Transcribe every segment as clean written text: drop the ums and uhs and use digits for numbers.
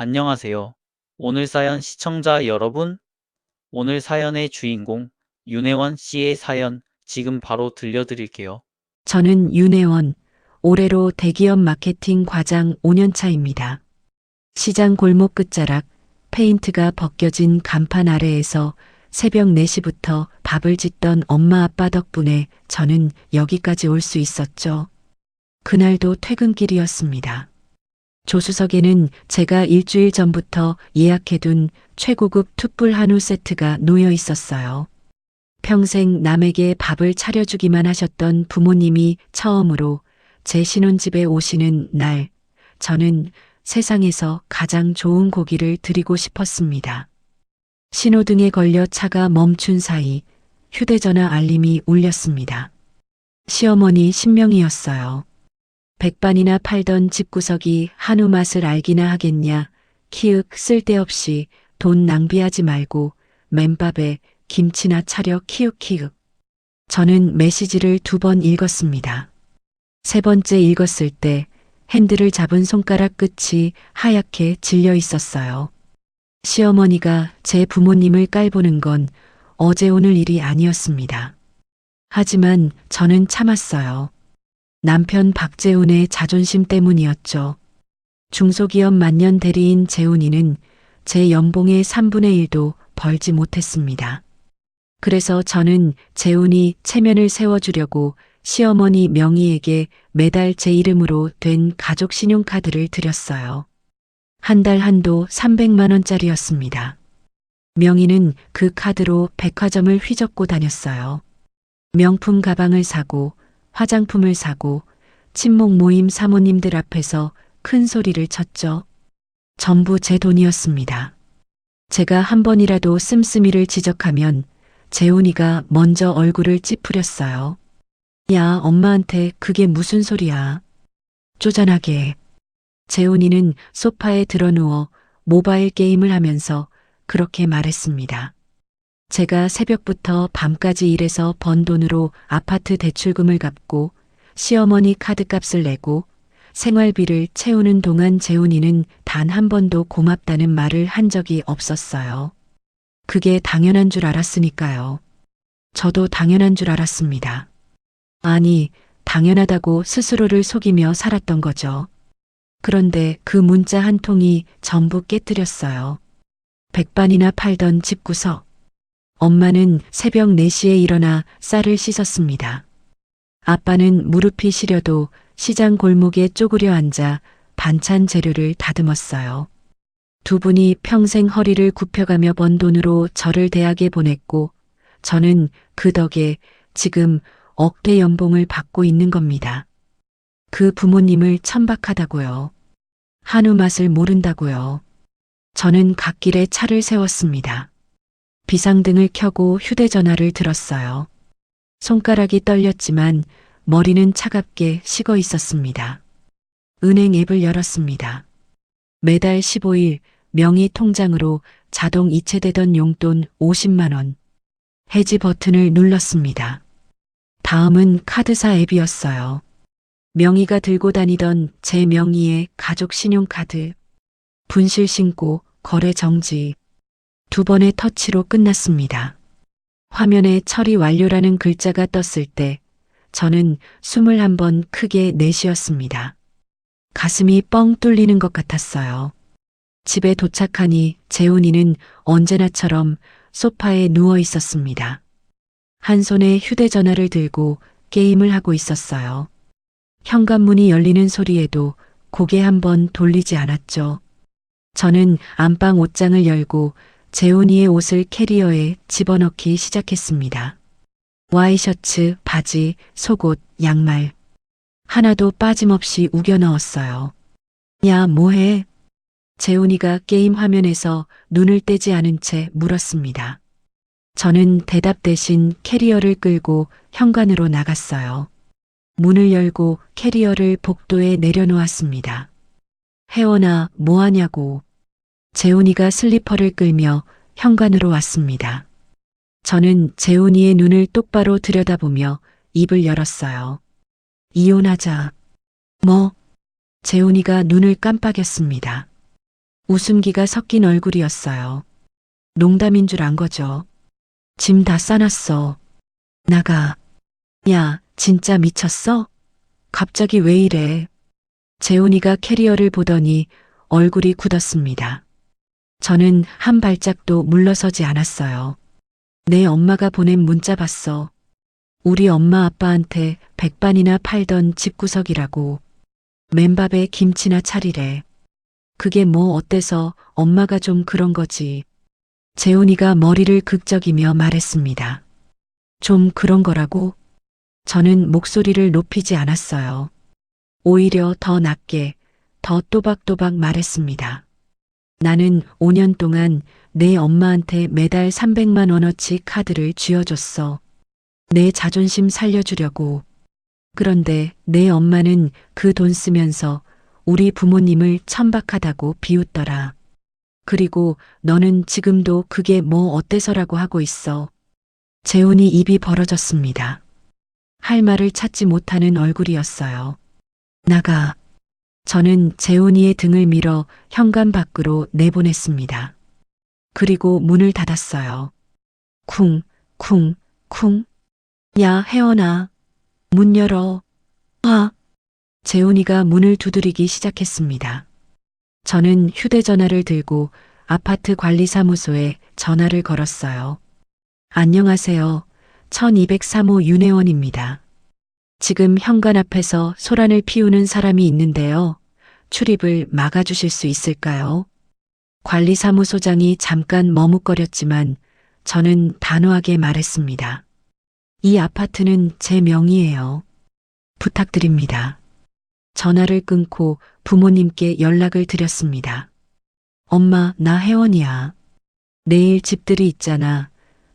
안녕하세요. 오늘 사연 시청자 여러분, 오늘 사연의 주인공 윤혜원 씨의 사연 지금 바로 들려드릴게요. 저는 윤혜원, 올해로 대기업 마케팅 과장 5년차입니다. 시장 골목 끝자락, 페인트가 벗겨진 간판 아래에서 새벽 4시부터 밥을 짓던 엄마 아빠 덕분에 저는 여기까지 올 수 있었죠. 그날도 퇴근길이었습니다. 조수석에는 제가 일주일 전부터 예약해둔 최고급 툭불 한우 세트가 놓여 있었어요. 평생 남에게 밥을 차려주기만 하셨던 부모님이 처음으로 제 신혼집에 오시는 날, 저는 세상에서 가장 좋은 고기를 드리고 싶었습니다. 신호등에 걸려 차가 멈춘 사이 휴대전화 알림이 울렸습니다. 시어머니 신명이었어요. 백반이나 팔던 집구석이 한우 맛을 알기나 하겠냐. 키읔 쓸데없이 돈 낭비하지 말고 맨밥에 김치나 차려 키읔키읔. 저는 메시지를 2번 읽었습니다. 세 번째 읽었을 때 핸들을 잡은 손가락 끝이 하얗게 질려 있었어요. 시어머니가 제 부모님을 깔보는 건 어제 오늘 일이 아니었습니다. 하지만 저는 참았어요. 남편 박재훈의 자존심 때문이었죠. 중소기업 만년 대리인 재훈이는 제 연봉의 3분의 1도 벌지 못했습니다. 그래서 저는 재훈이 체면을 세워주려고 시어머니 명의에게 매달 제 이름으로 된 가족 신용카드를 드렸어요. 한 달 한도 300만 원짜리였습니다. 명의는 그 카드로 백화점을 휘젓고 다녔어요. 명품 가방을 사고 화장품을 사고 친목 모임 사모님들 앞에서 큰 소리를 쳤죠. 전부 제 돈이었습니다. 제가 한 번이라도 씀씀이를 지적하면 재훈이가 먼저 얼굴을 찌푸렸어요. 야, 엄마한테 그게 무슨 소리야. 쪼잔하게. 재훈이는 소파에 드러누워 모바일 게임을 하면서 그렇게 말했습니다. 제가 새벽부터 밤까지 일해서 번 돈으로 아파트 대출금을 갚고 시어머니 카드값을 내고 생활비를 채우는 동안 재훈이는 단 한 번도 고맙다는 말을 한 적이 없었어요. 그게 당연한 줄 알았으니까요. 저도 당연한 줄 알았습니다. 아니, 당연하다고 스스로를 속이며 살았던 거죠. 그런데 그 문자 한 통이 전부 깨뜨렸어요. 백반이나 팔던 집구석. 엄마는 새벽 4시에 일어나 쌀을 씻었습니다. 아빠는 무릎이 시려도 시장 골목에 쪼그려 앉아 반찬 재료를 다듬었어요. 두 분이 평생 허리를 굽혀가며 번 돈으로 저를 대학에 보냈고 저는 그 덕에 지금 억대 연봉을 받고 있는 겁니다. 그 부모님을 천박하다고요. 한우 맛을 모른다고요. 저는 갓길에 차를 세웠습니다. 비상등을 켜고 휴대전화를 들었어요. 손가락이 떨렸지만 머리는 차갑게 식어 있었습니다. 은행 앱을 열었습니다. 매달 15일 명의 통장으로 자동 이체되던 용돈 50만 원. 해지 버튼을 눌렀습니다. 다음은 카드사 앱이었어요. 명의가 들고 다니던 제 명의의 가족 신용카드. 분실 신고, 거래 정지. 2번의 터치로 끝났습니다. 화면에 처리 완료라는 글자가 떴을 때 저는 숨을 한 번 크게 내쉬었습니다. 가슴이 뻥 뚫리는 것 같았어요. 집에 도착하니 재훈이는 언제나처럼 소파에 누워 있었습니다. 한 손에 휴대전화를 들고 게임을 하고 있었어요. 현관문이 열리는 소리에도 고개 한번 돌리지 않았죠. 저는 안방 옷장을 열고 재훈이의 옷을 캐리어에 집어넣기 시작했습니다. 와이셔츠, 바지, 속옷, 양말. 하나도 빠짐없이 우겨 넣었어요. 야, 뭐해? 재훈이가 게임 화면에서 눈을 떼지 않은 채 물었습니다. 저는 대답 대신 캐리어를 끌고 현관으로 나갔어요. 문을 열고 캐리어를 복도에 내려놓았습니다. 혜원아, 뭐하냐고. 재훈이가 슬리퍼를 끌며 현관으로 왔습니다. 저는 재훈이의 눈을 똑바로 들여다보며 입을 열었어요. 이혼하자. 뭐? 재훈이가 눈을 깜빡였습니다. 웃음기가 섞인 얼굴이었어요. 농담인 줄 안 거죠. 짐 다 싸놨어. 나가. 야, 진짜 미쳤어? 갑자기 왜 이래? 재훈이가 캐리어를 보더니 얼굴이 굳었습니다. 저는 한 발짝도 물러서지 않았어요. 내 엄마가 보낸 문자 봤어. 우리 엄마 아빠한테 백반이나 팔던 집구석이라고. 맨밥에 김치나 차리래. 그게 뭐 어때서 엄마가 좀 그런 거지. 재훈이가 머리를 극적이며 말했습니다. 좀 그런 거라고? 저는 목소리를 높이지 않았어요. 오히려 더 낮게, 더 또박또박 말했습니다. 나는 5년 동안 내 엄마한테 매달 300만 원어치 카드를 쥐어줬어. 내 자존심 살려주려고. 그런데 내 엄마는 그 돈 쓰면서 우리 부모님을 천박하다고 비웃더라. 그리고 너는 지금도 그게 뭐 어때서라고 하고 있어. 재훈이 입이 벌어졌습니다. 할 말을 찾지 못하는 얼굴이었어요. 나가. 저는 재훈이의 등을 밀어 현관 밖으로 내보냈습니다. 그리고 문을 닫았어요. 쿵, 쿵, 쿵. 야, 혜원아. 문 열어. 아. 재훈이가 문을 두드리기 시작했습니다. 저는 휴대전화를 들고 아파트 관리사무소에 전화를 걸었어요. 안녕하세요. 1203호 윤혜원입니다. 지금 현관 앞에서 소란을 피우는 사람이 있는데요. 출입을 막아주실 수 있을까요? 관리사무소장이 잠깐 머뭇거렸지만 저는 단호하게 말했습니다. 이 아파트는 제 명의예요. 부탁드립니다. 전화를 끊고 부모님께 연락을 드렸습니다. 엄마, 나 혜원이야. 내일 집들이 있잖아.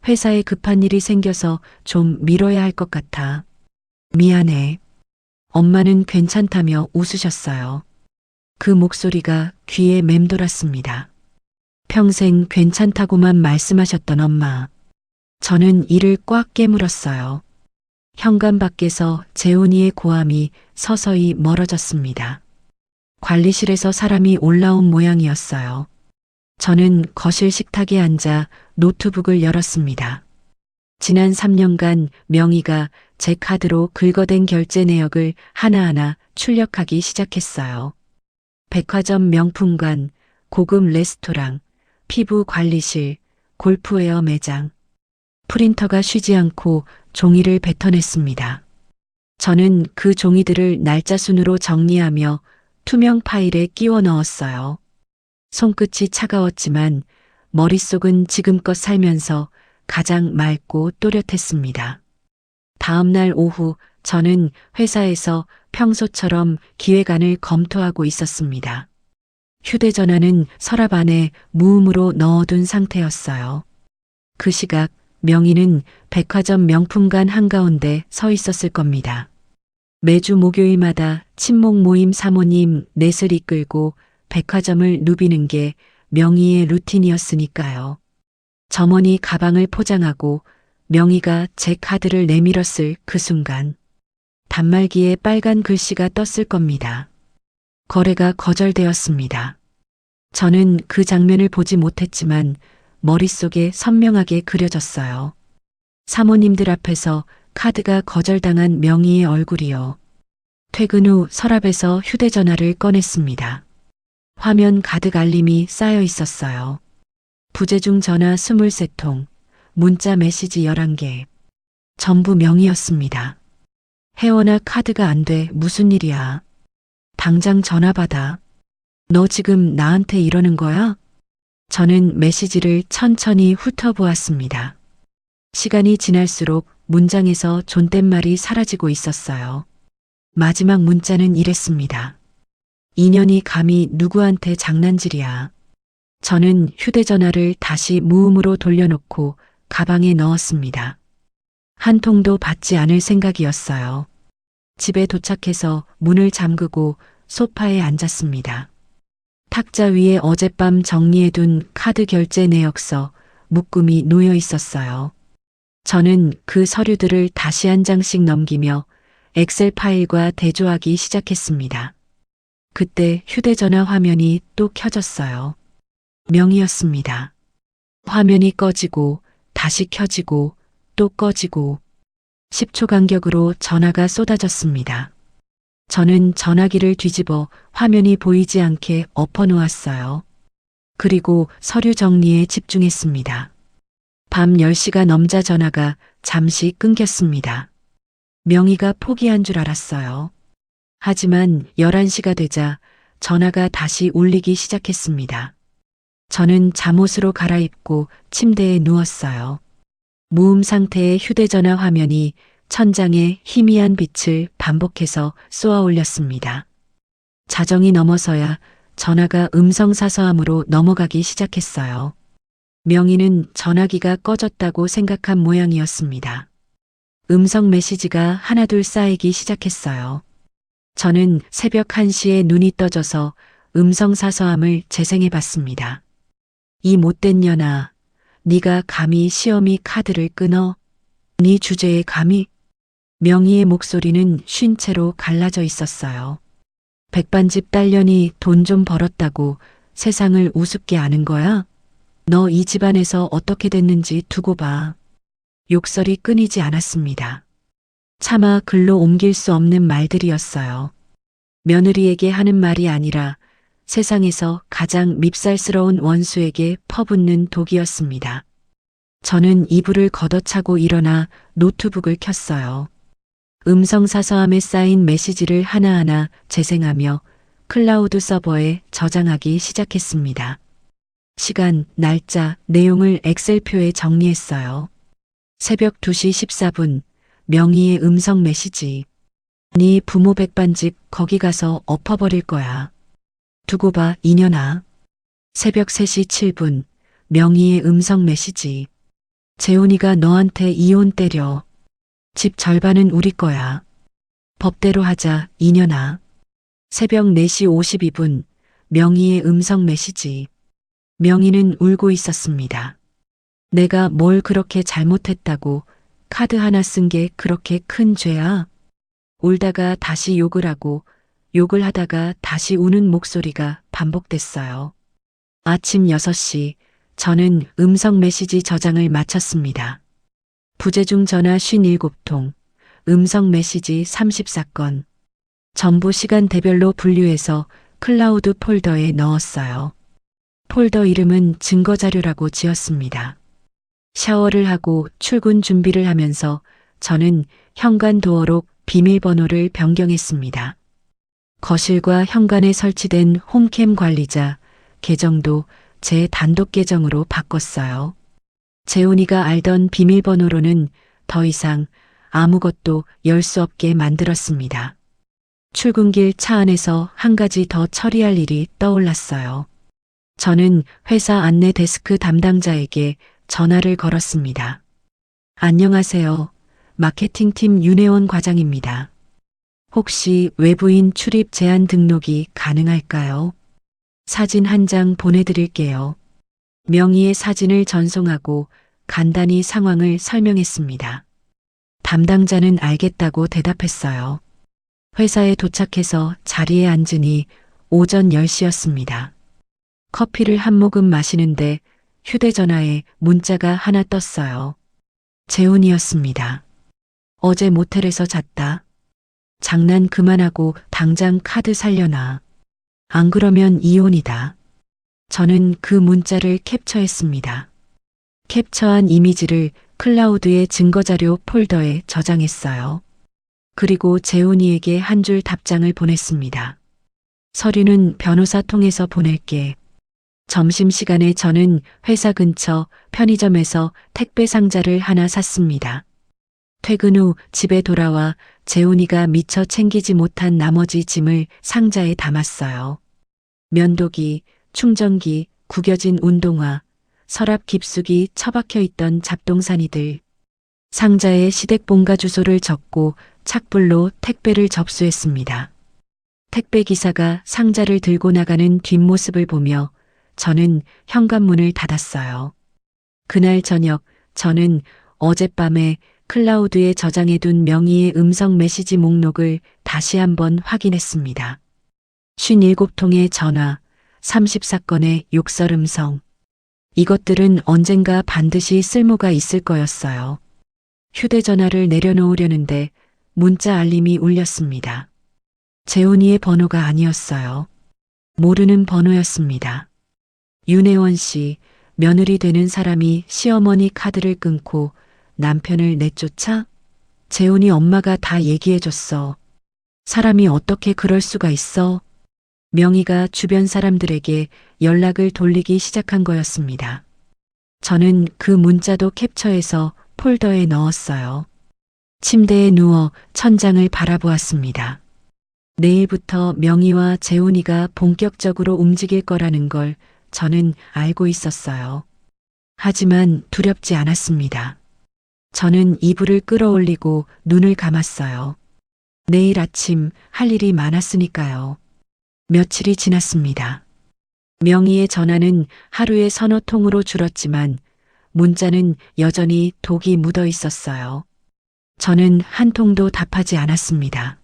회사에 급한 일이 생겨서 좀 미뤄야 할 것 같아. 미안해. 엄마는 괜찮다며 웃으셨어요. 그 목소리가 귀에 맴돌았습니다. 평생 괜찮다고만 말씀하셨던 엄마. 저는 이를 꽉 깨물었어요. 현관 밖에서 재훈이의 고함이 서서히 멀어졌습니다. 관리실에서 사람이 올라온 모양이었어요. 저는 거실 식탁에 앉아 노트북을 열었습니다. 지난 3년간 명의가 제 카드로 긁어댄 결제 내역을 하나하나 출력하기 시작했어요. 백화점 명품관, 고급 레스토랑, 피부 관리실, 골프웨어 매장. 프린터가 쉬지 않고 종이를 뱉어냈습니다. 저는 그 종이들을 날짜 순으로 정리하며 투명 파일에 끼워 넣었어요. 손끝이 차가웠지만 머릿속은 지금껏 살면서 가장 맑고 또렷했습니다. 다음 날 오후 저는 회사에서 평소처럼 기획안을 검토하고 있었습니다. 휴대전화는 서랍 안에 무음으로 넣어둔 상태였어요. 그 시각 명의는 백화점 명품관 한가운데 서 있었을 겁니다. 매주 목요일마다 친목 모임 사모님 넷을 이끌고 백화점을 누비는 게 명의의 루틴이었으니까요. 점원이 가방을 포장하고 명의가 제 카드를 내밀었을 그 순간 단말기에 빨간 글씨가 떴을 겁니다. 거래가 거절되었습니다. 저는 그 장면을 보지 못했지만 머릿속에 선명하게 그려졌어요. 사모님들 앞에서 카드가 거절당한 명의의 얼굴이요. 퇴근 후 서랍에서 휴대전화를 꺼냈습니다. 화면 가득 알림이 쌓여 있었어요. 부재중 전화 23통, 문자 메시지 11개. 전부 명의였습니다. 혜원아, 카드가 안 돼. 무슨 일이야? 당장 전화 받아. 너 지금 나한테 이러는 거야? 저는 메시지를 천천히 훑어보았습니다. 시간이 지날수록 문장에서 존댓말이 사라지고 있었어요. 마지막 문자는 이랬습니다. 인연이 감히 누구한테 장난질이야. 저는 휴대전화를 다시 무음으로 돌려놓고 가방에 넣었습니다. 한 통도 받지 않을 생각이었어요. 집에 도착해서 문을 잠그고 소파에 앉았습니다. 탁자 위에 어젯밤 정리해둔 카드 결제 내역서 묶음이 놓여 있었어요. 저는 그 서류들을 다시 한 장씩 넘기며 엑셀 파일과 대조하기 시작했습니다. 그때 휴대전화 화면이 또 켜졌어요. 명이었습니다. 화면이 꺼지고 다시 켜지고 또 꺼지고 10초 간격으로 전화가 쏟아졌습니다. 저는 전화기를 뒤집어 화면이 보이지 않게 엎어놓았어요. 그리고 서류 정리에 집중했습니다. 밤 10시가 넘자 전화가 잠시 끊겼습니다. 명희가 포기한 줄 알았어요. 하지만 11시가 되자 전화가 다시 울리기 시작했습니다. 저는 잠옷으로 갈아입고 침대에 누웠어요. 무음 상태의 휴대전화 화면이 천장에 희미한 빛을 반복해서 쏘아 올렸습니다. 자정이 넘어서야 전화가 음성사서함으로 넘어가기 시작했어요. 명희는 전화기가 꺼졌다고 생각한 모양이었습니다. 음성 메시지가 하나둘 쌓이기 시작했어요. 저는 새벽 1시에 눈이 떠져서 음성사서함을 재생해 봤습니다. 이 못된 년아, 네가 감히 시어미 카드를 끊어? 네 주제에 감히? 명희의 목소리는 쉰 채로 갈라져 있었어요. 백반집 딸년이 돈 좀 벌었다고 세상을 우습게 아는 거야? 너 이 집안에서 어떻게 됐는지 두고 봐. 욕설이 끊이지 않았습니다. 차마 글로 옮길 수 없는 말들이었어요. 며느리에게 하는 말이 아니라 세상에서 가장 밉살스러운 원수에게 퍼붓는 독이었습니다. 저는 이불을 걷어차고 일어나 노트북을 켰어요. 음성사서함에 쌓인 메시지를 하나하나 재생하며 클라우드 서버에 저장하기 시작했습니다. 시간, 날짜, 내용을 엑셀표에 정리했어요. 새벽 2시 14분, 명희의 음성 메시지. 네 부모 백반집 거기 가서 엎어버릴 거야. 두고 봐, 이년아. 새벽 3시 7분, 명희의 음성 메시지. 재훈이가 너한테 이혼 때려. 집 절반은 우리 거야. 법대로 하자, 이년아. 새벽 4시 52분, 명희의 음성 메시지. 명희는 울고 있었습니다. 내가 뭘 그렇게 잘못했다고 카드 하나 쓴 게 그렇게 큰 죄야? 울다가 다시 욕을 하고 욕을 하다가 다시 우는 목소리가 반복됐어요. 아침 6시 저는 음성 메시지 저장을 마쳤습니다. 부재중 전화 57통, 음성 메시지 34건. 전부 시간대별로 분류해서 클라우드 폴더에 넣었어요. 폴더 이름은 증거자료라고 지었습니다. 샤워를 하고 출근 준비를 하면서 저는 현관 도어록 비밀번호를 변경했습니다. 거실과 현관에 설치된 홈캠 관리자 계정도 제 단독 계정으로 바꿨어요. 재훈이가 알던 비밀번호로는 더 이상 아무것도 열 수 없게 만들었습니다. 출근길 차 안에서 한 가지 더 처리할 일이 떠올랐어요. 저는 회사 안내 데스크 담당자에게 전화를 걸었습니다. 안녕하세요. 마케팅팀 윤혜원 과장입니다. 혹시 외부인 출입 제한 등록이 가능할까요? 사진 한 장 보내드릴게요. 명의의 사진을 전송하고 간단히 상황을 설명했습니다. 담당자는 알겠다고 대답했어요. 회사에 도착해서 자리에 앉으니 오전 10시였습니다. 커피를 한 모금 마시는데 휴대전화에 문자가 하나 떴어요. 재훈이었습니다. 어제 모텔에서 잤다. 장난 그만하고 당장 카드 살려놔. 안 그러면 이혼이다. 저는 그 문자를 캡처했습니다. 캡처한 이미지를 클라우드의 증거자료 폴더에 저장했어요. 그리고 재훈이에게 한 줄 답장을 보냈습니다. 서류는 변호사 통해서 보낼게. 점심시간에 저는 회사 근처 편의점에서 택배 상자를 하나 샀습니다. 퇴근 후 집에 돌아와 재훈이가 미처 챙기지 못한 나머지 짐을 상자에 담았어요. 면도기, 충전기, 구겨진 운동화, 서랍 깊숙이 처박혀 있던 잡동사니들. 상자에 시댁 본가 주소를 적고 착불로 택배를 접수했습니다. 택배 기사가 상자를 들고 나가는 뒷모습을 보며 저는 현관문을 닫았어요. 그날 저녁 저는 어젯밤에 클라우드에 저장해둔 명의의 음성 메시지 목록을 다시 한번 확인했습니다. 57통의 전화, 34건의 욕설 음성. 이것들은 언젠가 반드시 쓸모가 있을 거였어요. 휴대전화를 내려놓으려는데 문자 알림이 울렸습니다. 재훈이의 번호가 아니었어요. 모르는 번호였습니다. 윤혜원 씨, 며느리 되는 사람이 시어머니 카드를 끊고 남편을 내쫓아? 재훈이 엄마가 다 얘기해줬어. 사람이 어떻게 그럴 수가 있어? 명희가 주변 사람들에게 연락을 돌리기 시작한 거였습니다. 저는 그 문자도 캡처해서 폴더에 넣었어요. 침대에 누워 천장을 바라보았습니다. 내일부터 명희와 재훈이가 본격적으로 움직일 거라는 걸 저는 알고 있었어요. 하지만 두렵지 않았습니다. 저는 이불을 끌어올리고 눈을 감았어요. 내일 아침 할 일이 많았으니까요. 며칠이 지났습니다. 명희의 전화는 하루에 서너 통으로 줄었지만 문자는 여전히 독이 묻어 있었어요. 저는 한 통도 답하지 않았습니다.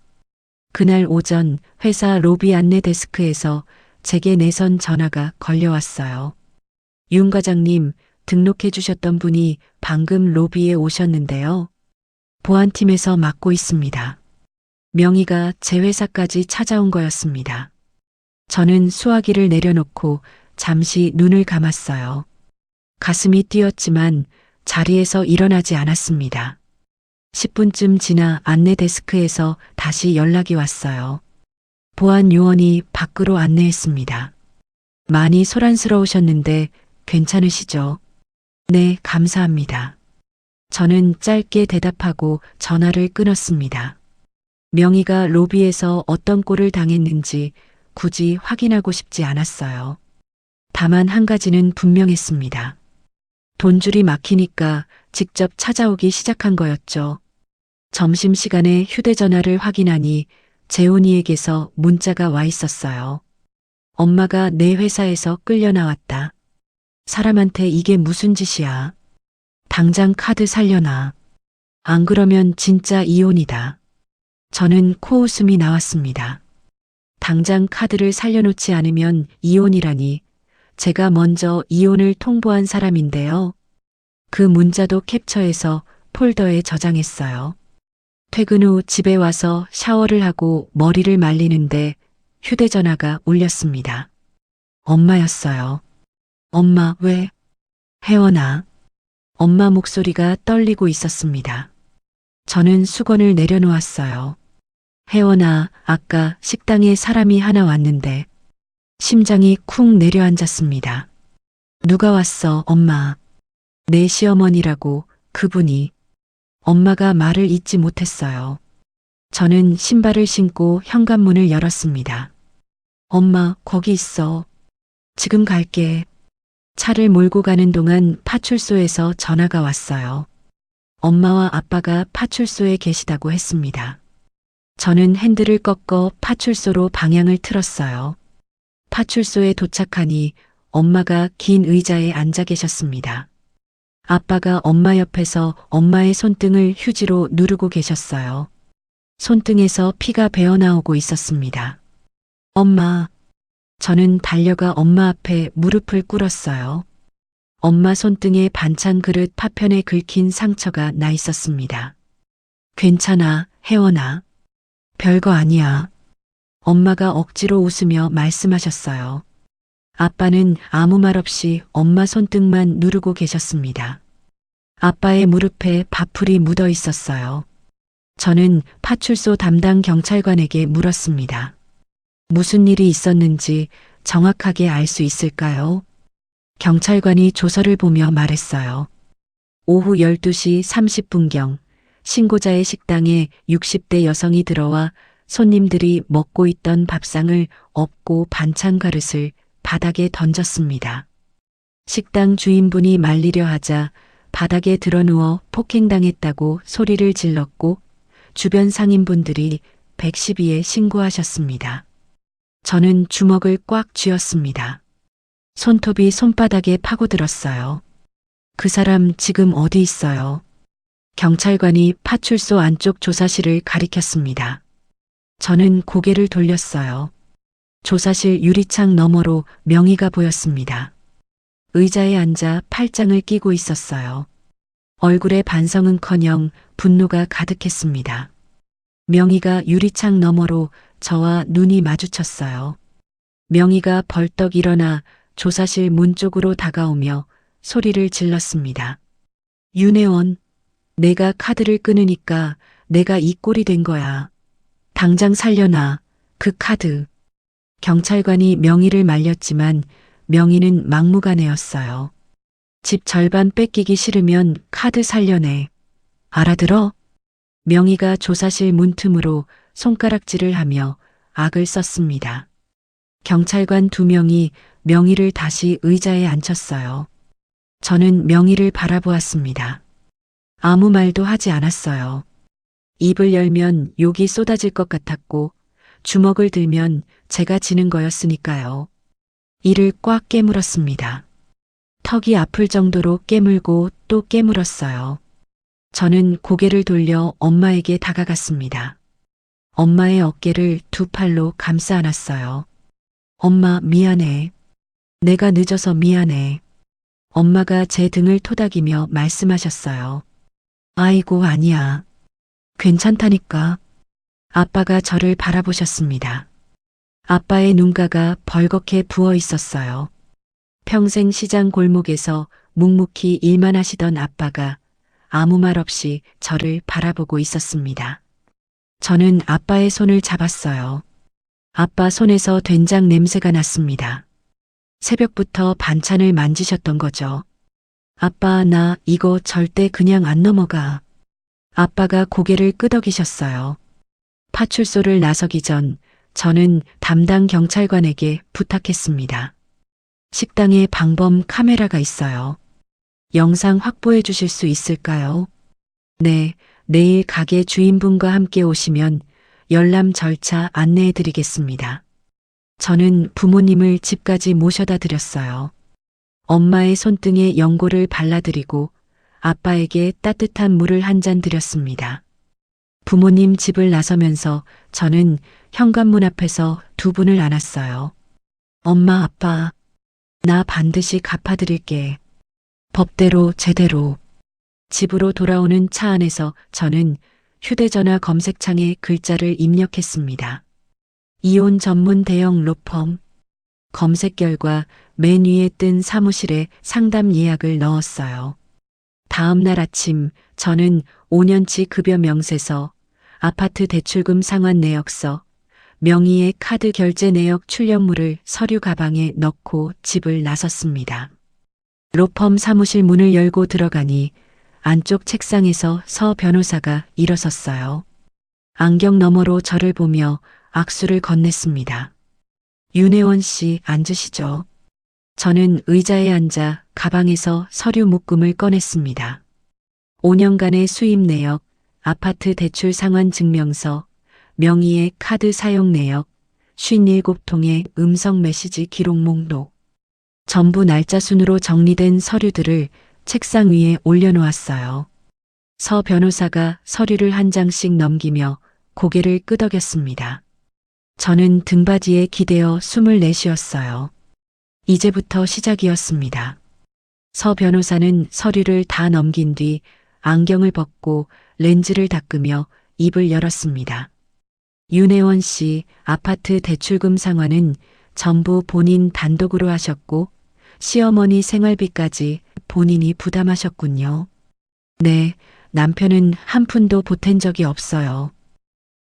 그날 오전 회사 로비 안내 데스크에서 제게 내선 전화가 걸려왔어요. 윤 과장님, 등록해 주셨던 분이 방금 로비에 오셨는데요. 보안팀에서 맡고 있습니다. 명희가 제 회사까지 찾아온 거였습니다. 저는 수화기를 내려놓고 잠시 눈을 감았어요. 가슴이 뛰었지만 자리에서 일어나지 않았습니다. 10분쯤 지나 안내 데스크에서 다시 연락이 왔어요. 보안 요원이 밖으로 안내했습니다. 많이 소란스러우셨는데 괜찮으시죠? 네, 감사합니다. 저는 짧게 대답하고 전화를 끊었습니다. 명희가 로비에서 어떤 꼴을 당했는지 굳이 확인하고 싶지 않았어요. 다만 한 가지는 분명했습니다. 돈줄이 막히니까 직접 찾아오기 시작한 거였죠. 점심시간에 휴대전화를 확인하니 재훈이에게서 문자가 와 있었어요. 엄마가 내 회사에서 끌려 나왔다. 사람한테 이게 무슨 짓이야. 당장 카드 살려놔. 안 그러면 진짜 이혼이다. 저는 코웃음이 나왔습니다. 당장 카드를 살려놓지 않으면 이혼이라니. 제가 먼저 이혼을 통보한 사람인데요. 그 문자도 캡처해서 폴더에 저장했어요. 퇴근 후 집에 와서 샤워를 하고 머리를 말리는데 휴대전화가 울렸습니다. 엄마였어요. 엄마, 왜? 혜원아. 엄마 목소리가 떨리고 있었습니다. 저는 수건을 내려놓았어요. 혜원아, 아까 식당에 사람이 하나 왔는데 심장이 쿵 내려앉았습니다. 누가 왔어, 엄마? 내 시어머니라고, 그분이. 엄마가 말을 잇지 못했어요. 저는 신발을 신고 현관문을 열었습니다. 엄마, 거기 있어. 지금 갈게. 차를 몰고 가는 동안 파출소에서 전화가 왔어요. 엄마와 아빠가 파출소에 계시다고 했습니다. 저는 핸들을 꺾어 파출소로 방향을 틀었어요. 파출소에 도착하니 엄마가 긴 의자에 앉아 계셨습니다. 아빠가 엄마 옆에서 엄마의 손등을 휴지로 누르고 계셨어요. 손등에서 피가 배어나오고 있었습니다. 엄마. 저는 달려가 엄마 앞에 무릎을 꿇었어요. 엄마 손등에 반찬 그릇 파편에 긁힌 상처가 나 있었습니다. 괜찮아, 혜원아. 별거 아니야. 엄마가 억지로 웃으며 말씀하셨어요. 아빠는 아무 말 없이 엄마 손등만 누르고 계셨습니다. 아빠의 무릎에 밥풀이 묻어 있었어요. 저는 파출소 담당 경찰관에게 물었습니다. 무슨 일이 있었는지 정확하게 알 수 있을까요? 경찰관이 조서를 보며 말했어요. 오후 12시 30분경 신고자의 식당에 60대 여성이 들어와 손님들이 먹고 있던 밥상을 엎고 반찬 그릇을 바닥에 던졌습니다. 식당 주인분이 말리려 하자 바닥에 드러누워 폭행당했다고 소리를 질렀고 주변 상인분들이 112에 신고하셨습니다. 저는 주먹을 꽉 쥐었습니다. 손톱이 손바닥에 파고들었어요. 그 사람 지금 어디 있어요? 경찰관이 파출소 안쪽 조사실을 가리켰습니다. 저는 고개를 돌렸어요. 조사실 유리창 너머로 명희가 보였습니다. 의자에 앉아 팔짱을 끼고 있었어요. 얼굴에 반성은커녕 분노가 가득했습니다. 명희가 유리창 너머로 저와 눈이 마주쳤어요. 명희가 벌떡 일어나 조사실 문 쪽으로 다가오며 소리를 질렀습니다. 윤혜원, 내가 카드를 끊으니까 내가 이 꼴이 된 거야. 당장 살려놔, 그 카드. 경찰관이 명희를 말렸지만 명희는 막무가내였어요. 집 절반 뺏기기 싫으면 카드 살려내. 알아들어? 명희가 조사실 문틈으로 손가락질을 하며 악을 썼습니다. 경찰관 2명이 명희를 다시 의자에 앉혔어요. 저는 명희를 바라보았습니다. 아무 말도 하지 않았어요. 입을 열면 욕이 쏟아질 것 같았고 주먹을 들면 제가 지는 거였으니까요. 이를 꽉 깨물었습니다. 턱이 아플 정도로 깨물고 또 깨물었어요. 저는 고개를 돌려 엄마에게 다가갔습니다. 엄마의 어깨를 2팔로 감싸 안았어요. 엄마, 미안해. 내가 늦어서 미안해. 엄마가 제 등을 토닥이며 말씀하셨어요. 아이고, 아니야. 괜찮다니까. 아빠가 저를 바라보셨습니다. 아빠의 눈가가 벌겋게 부어 있었어요. 평생 시장 골목에서 묵묵히 일만 하시던 아빠가 아무 말 없이 저를 바라보고 있었습니다. 저는 아빠의 손을 잡았어요. 아빠 손에서 된장 냄새가 났습니다. 새벽부터 반찬을 만지셨던 거죠. 아빠, 나 이거 절대 그냥 안 넘어가. 아빠가 고개를 끄덕이셨어요. 파출소를 나서기 전 저는 담당 경찰관에게 부탁했습니다. 식당에 방범 카메라가 있어요. 영상 확보해 주실 수 있을까요? 네, 내일 가게 주인분과 함께 오시면 열람 절차 안내해 드리겠습니다. 저는 부모님을 집까지 모셔다 드렸어요. 엄마의 손등에 연고를 발라드리고 아빠에게 따뜻한 물을 한 잔 드렸습니다. 부모님 집을 나서면서 저는 현관문 앞에서 2분을 안았어요. 엄마, 아빠, 나 반드시 갚아드릴게. 법대로 제대로. 집으로 돌아오는 차 안에서 저는 휴대전화 검색창에 글자를 입력했습니다. 이혼 전문 대형 로펌. 검색 결과 맨 위에 뜬 사무실에 상담 예약을 넣었어요. 다음 날 아침 저는 5년치 급여 명세서, 아파트 대출금 상환 내역서, 명의의 카드 결제 내역 출력물을 서류 가방에 넣고 집을 나섰습니다. 로펌 사무실 문을 열고 들어가니 안쪽 책상에서 서 변호사가 일어섰어요. 안경 너머로 저를 보며 악수를 건넸습니다. 윤혜원 씨, 앉으시죠. 저는 의자에 앉아 가방에서 서류 묶음을 꺼냈습니다. 5년간의 수입 내역, 아파트 대출 상환 증명서, 명의의 카드 사용 내역, 57통의 음성 메시지 기록 목록. 전부 날짜 순으로 정리된 서류들을 책상 위에 올려놓았어요. 서 변호사가 서류를 한 장씩 넘기며 고개를 끄덕였습니다. 저는 등받이에 기대어 숨을 내쉬었어요. 이제부터 시작이었습니다. 서 변호사는 서류를 다 넘긴 뒤 안경을 벗고 렌즈를 닦으며 입을 열었습니다. 윤혜원 씨, 아파트 대출금 상환은 전부 본인 단독으로 하셨고 시어머니 생활비까지 본인이 부담하셨군요. 네, 남편은 한 푼도 보탠 적이 없어요.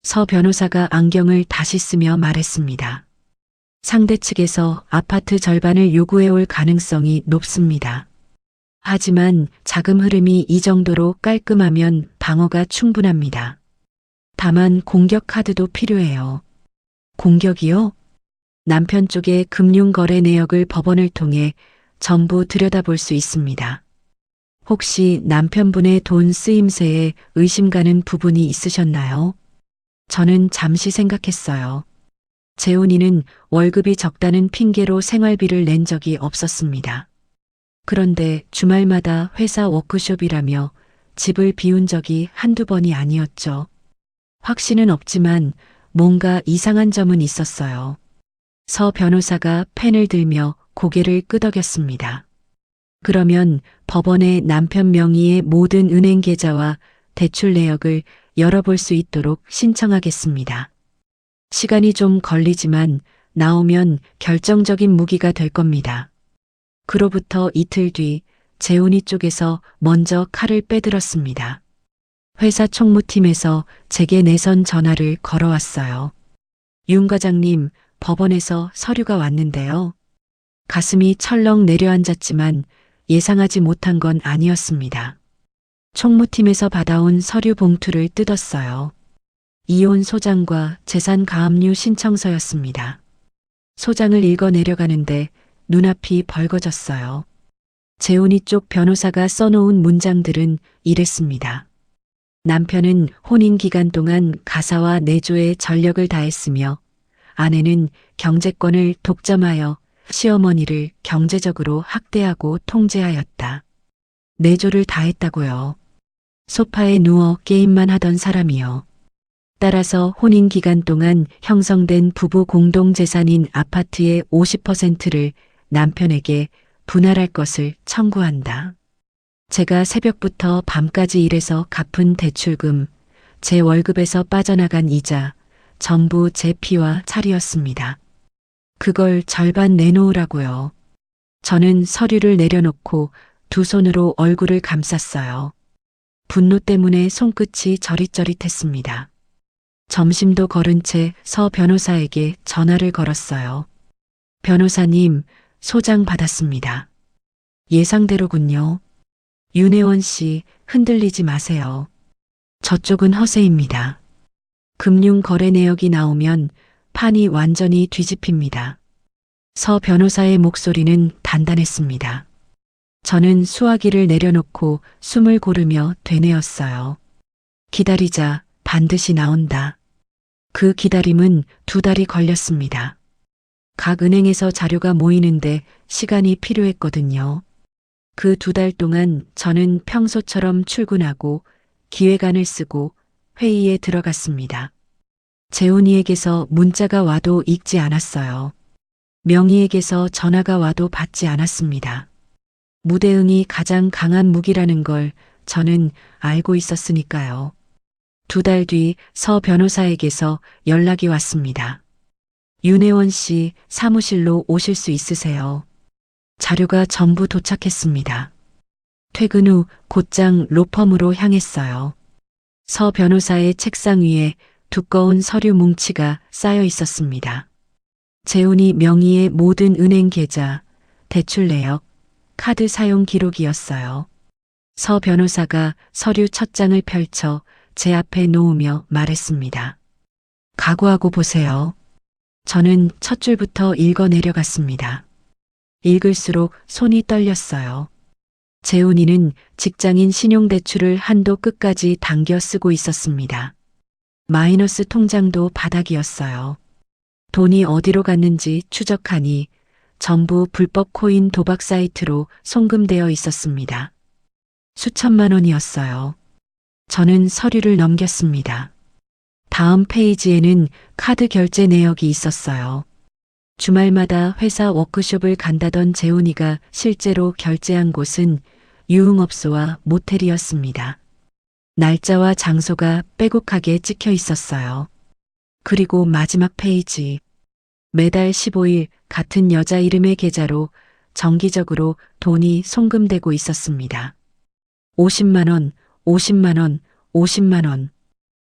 서 변호사가 안경을 다시 쓰며 말했습니다. 상대 측에서 아파트 절반을 요구해 올 가능성이 높습니다. 하지만 자금 흐름이 이 정도로 깔끔하면 방어가 충분합니다. 다만 공격 카드도 필요해요. 공격이요? 남편 쪽의 금융거래 내역을 법원을 통해 전부 들여다볼 수 있습니다. 혹시 남편분의 돈 쓰임새에 의심 가는 부분이 있으셨나요? 저는 잠시 생각했어요. 재훈이는 월급이 적다는 핑계로 생활비를 낸 적이 없었습니다. 그런데 주말마다 회사 워크숍이라며 집을 비운 적이 한두 번이 아니었죠. 확신은 없지만 뭔가 이상한 점은 있었어요. 서 변호사가 펜을 들며 고개를 끄덕였습니다. 그러면 법원에 남편 명의의 모든 은행 계좌와 대출 내역을 열어볼 수 있도록 신청하겠습니다. 시간이 좀 걸리지만 나오면 결정적인 무기가 될 겁니다. 그로부터 이틀 뒤 재훈이 쪽에서 먼저 칼을 빼들었습니다. 회사 총무팀에서 제게 내선 전화를 걸어왔어요. 윤 과장님, 법원에서 서류가 왔는데요. 가슴이 철렁 내려앉았지만 예상하지 못한 건 아니었습니다. 총무팀에서 받아온 서류 봉투를 뜯었어요. 이혼 소장과 재산 가압류 신청서였습니다. 소장을 읽어 내려가는데 눈앞이 벌거졌어요. 재훈이 쪽 변호사가 써놓은 문장들은 이랬습니다. 남편은 혼인 기간 동안 가사와 내조에 전력을 다했으며 아내는 경제권을 독점하여 시어머니를 경제적으로 학대하고 통제하였다. 내조를 다했다고요. 소파에 누워 게임만 하던 사람이요. 따라서 혼인 기간 동안 형성된 부부 공동재산인 아파트의 50%를 남편에게 분할할 것을 청구한다. 제가 새벽부터 밤까지 일해서 갚은 대출금, 제 월급에서 빠져나간 이자, 전부 제 피와 살이었습니다. 그걸 절반 내놓으라고요. 저는 서류를 내려놓고 두 손으로 얼굴을 감쌌어요. 분노 때문에 손끝이 저릿저릿했습니다. 점심도 거른 채 서 변호사에게 전화를 걸었어요. 변호사님, 소장 받았습니다. 예상대로군요. 윤혜원 씨, 흔들리지 마세요. 저쪽은 허세입니다. 금융 거래 내역이 나오면 판이 완전히 뒤집힙니다. 서 변호사의 목소리는 단단했습니다. 저는 수화기를 내려놓고 숨을 고르며 되뇌었어요. 기다리자, 반드시 나온다. 그 기다림은 2달이 걸렸습니다. 각 은행에서 자료가 모이는데 시간이 필요했거든요. 그 2달 동안 저는 평소처럼 출근하고 기획안을 쓰고 회의에 들어갔습니다. 재훈이에게서 문자가 와도 읽지 않았어요. 명희에게서 전화가 와도 받지 않았습니다. 무대응이 가장 강한 무기라는 걸 저는 알고 있었으니까요. 2달 뒤 서 변호사에게서 연락이 왔습니다. 윤혜원 씨 사무실로 오실 수 있으세요. 자료가 전부 도착했습니다. 퇴근 후 곧장 로펌으로 향했어요. 서 변호사의 책상 위에 두꺼운 서류 뭉치가 쌓여 있었습니다. 재훈이 명의의 모든 은행 계좌, 대출 내역, 카드 사용 기록이었어요. 서 변호사가 서류 첫 장을 펼쳐 제 앞에 놓으며 말했습니다. 각오하고 보세요. 저는 첫 줄부터 읽어 내려갔습니다. 읽을수록 손이 떨렸어요. 재훈이는 직장인 신용대출을 한도 끝까지 당겨 쓰고 있었습니다. 마이너스 통장도 바닥이었어요. 돈이 어디로 갔는지 추적하니 전부 불법 코인 도박 사이트로 송금되어 있었습니다. 수천만 원이었어요. 저는 서류를 넘겼습니다. 다음 페이지에는 카드 결제 내역이 있었어요. 주말마다 회사 워크숍을 간다던 재훈이가 실제로 결제한 곳은 유흥업소와 모텔이었습니다. 날짜와 장소가 빼곡하게 찍혀 있었어요. 그리고 마지막 페이지. 매달 15일 같은 여자 이름의 계좌로 정기적으로 돈이 송금되고 있었습니다. 50만 원, 50만 원, 50만 원.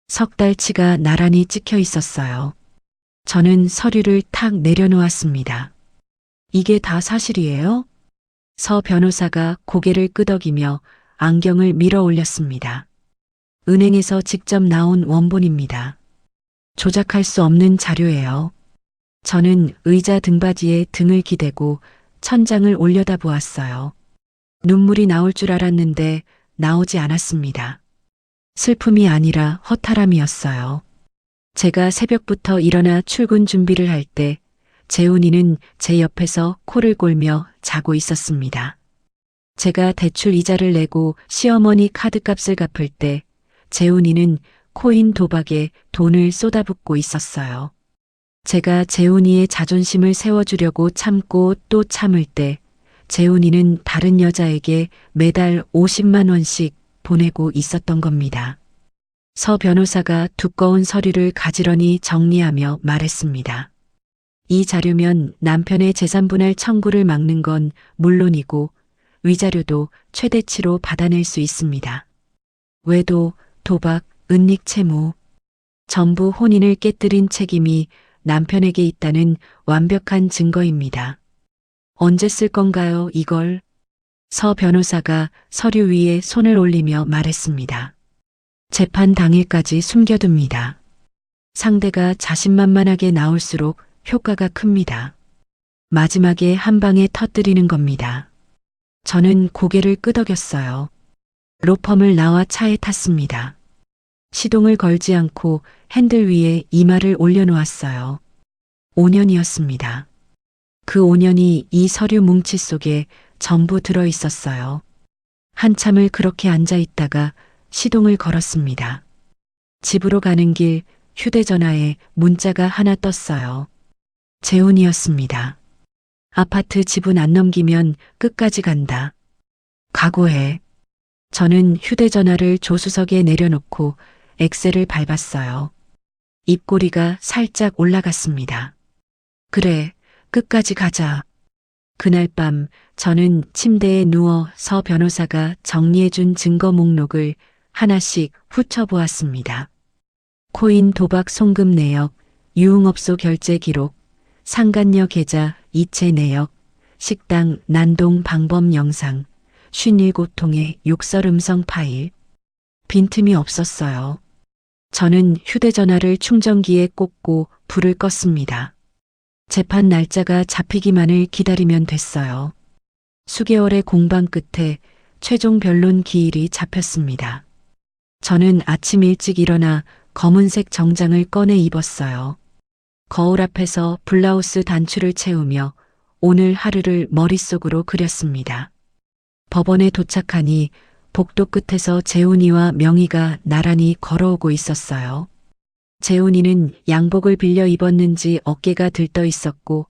석 달치가 나란히 찍혀 있었어요. 저는 서류를 탁 내려놓았습니다. 이게 다 사실이에요? 서 변호사가 고개를 끄덕이며 안경을 밀어 올렸습니다. 은행에서 직접 나온 원본입니다. 조작할 수 없는 자료예요. 저는 의자 등받이에 등을 기대고 천장을 올려다보았어요. 눈물이 나올 줄 알았는데 나오지 않았습니다. 슬픔이 아니라 허탈함이었어요. 제가 새벽부터 일어나 출근 준비를 할 때 재훈이는 제 옆에서 코를 골며 자고 있었습니다. 제가 대출 이자를 내고 시어머니 카드값을 갚을 때 재훈이는 코인 도박에 돈을 쏟아붓고 있었어요. 제가 재훈이의 자존심을 세워주려고 참고 또 참을 때 재훈이는 다른 여자에게 매달 50만 원씩 보내고 있었던 겁니다. 서 변호사가 두꺼운 서류를 가지런히 정리하며 말했습니다. 이 자료면 남편의 재산분할 청구를 막는 건 물론이고 위자료도 최대치로 받아낼 수 있습니다. 외도, 도박, 은닉 채무, 전부 혼인을 깨뜨린 책임이 남편에게 있다는 완벽한 증거입니다. 언제 쓸 건가요, 이걸? 서 변호사가 서류 위에 손을 올리며 말했습니다. 재판 당일까지 숨겨둡니다. 상대가 자신만만하게 나올수록 효과가 큽니다. 마지막에 한 방에 터뜨리는 겁니다. 저는 고개를 끄덕였어요. 로펌을 나와 차에 탔습니다. 시동을 걸지 않고 핸들 위에 이마를 올려놓았어요. 5년이었습니다. 그 5년이 이 서류 뭉치 속에 전부 들어 있었어요. 한참을 그렇게 앉아 있다가 시동을 걸었습니다. 집으로 가는 길 휴대전화에 문자가 하나 떴어요. 재훈이었습니다. 아파트 지분 안 넘기면 끝까지 간다. 각오해. 저는 휴대전화를 조수석에 내려놓고 엑셀을 밟았어요. 입꼬리가 살짝 올라갔습니다. 그래, 끝까지 가자. 그날 밤 저는 침대에 누워 서 변호사가 정리해준 증거 목록을 하나씩 훑어보았습니다. 코인 도박 송금 내역, 유흥업소 결제 기록, 상간녀 계좌 이체 내역, 식당 난동 방범 영상, 57통의 욕설 음성 파일. 빈틈이 없었어요. 저는 휴대전화를 충전기에 꽂고 불을 껐습니다. 재판 날짜가 잡히기만을 기다리면 됐어요. 수개월의 공방 끝에 최종 변론 기일이 잡혔습니다. 저는 아침 일찍 일어나 검은색 정장을 꺼내 입었어요. 거울 앞에서 블라우스 단추를 채우며 오늘 하루를 머릿속으로 그렸습니다. 법원에 도착하니 복도 끝에서 재훈이와 명희가 나란히 걸어오고 있었어요. 재훈이는 양복을 빌려 입었는지 어깨가 들떠 있었고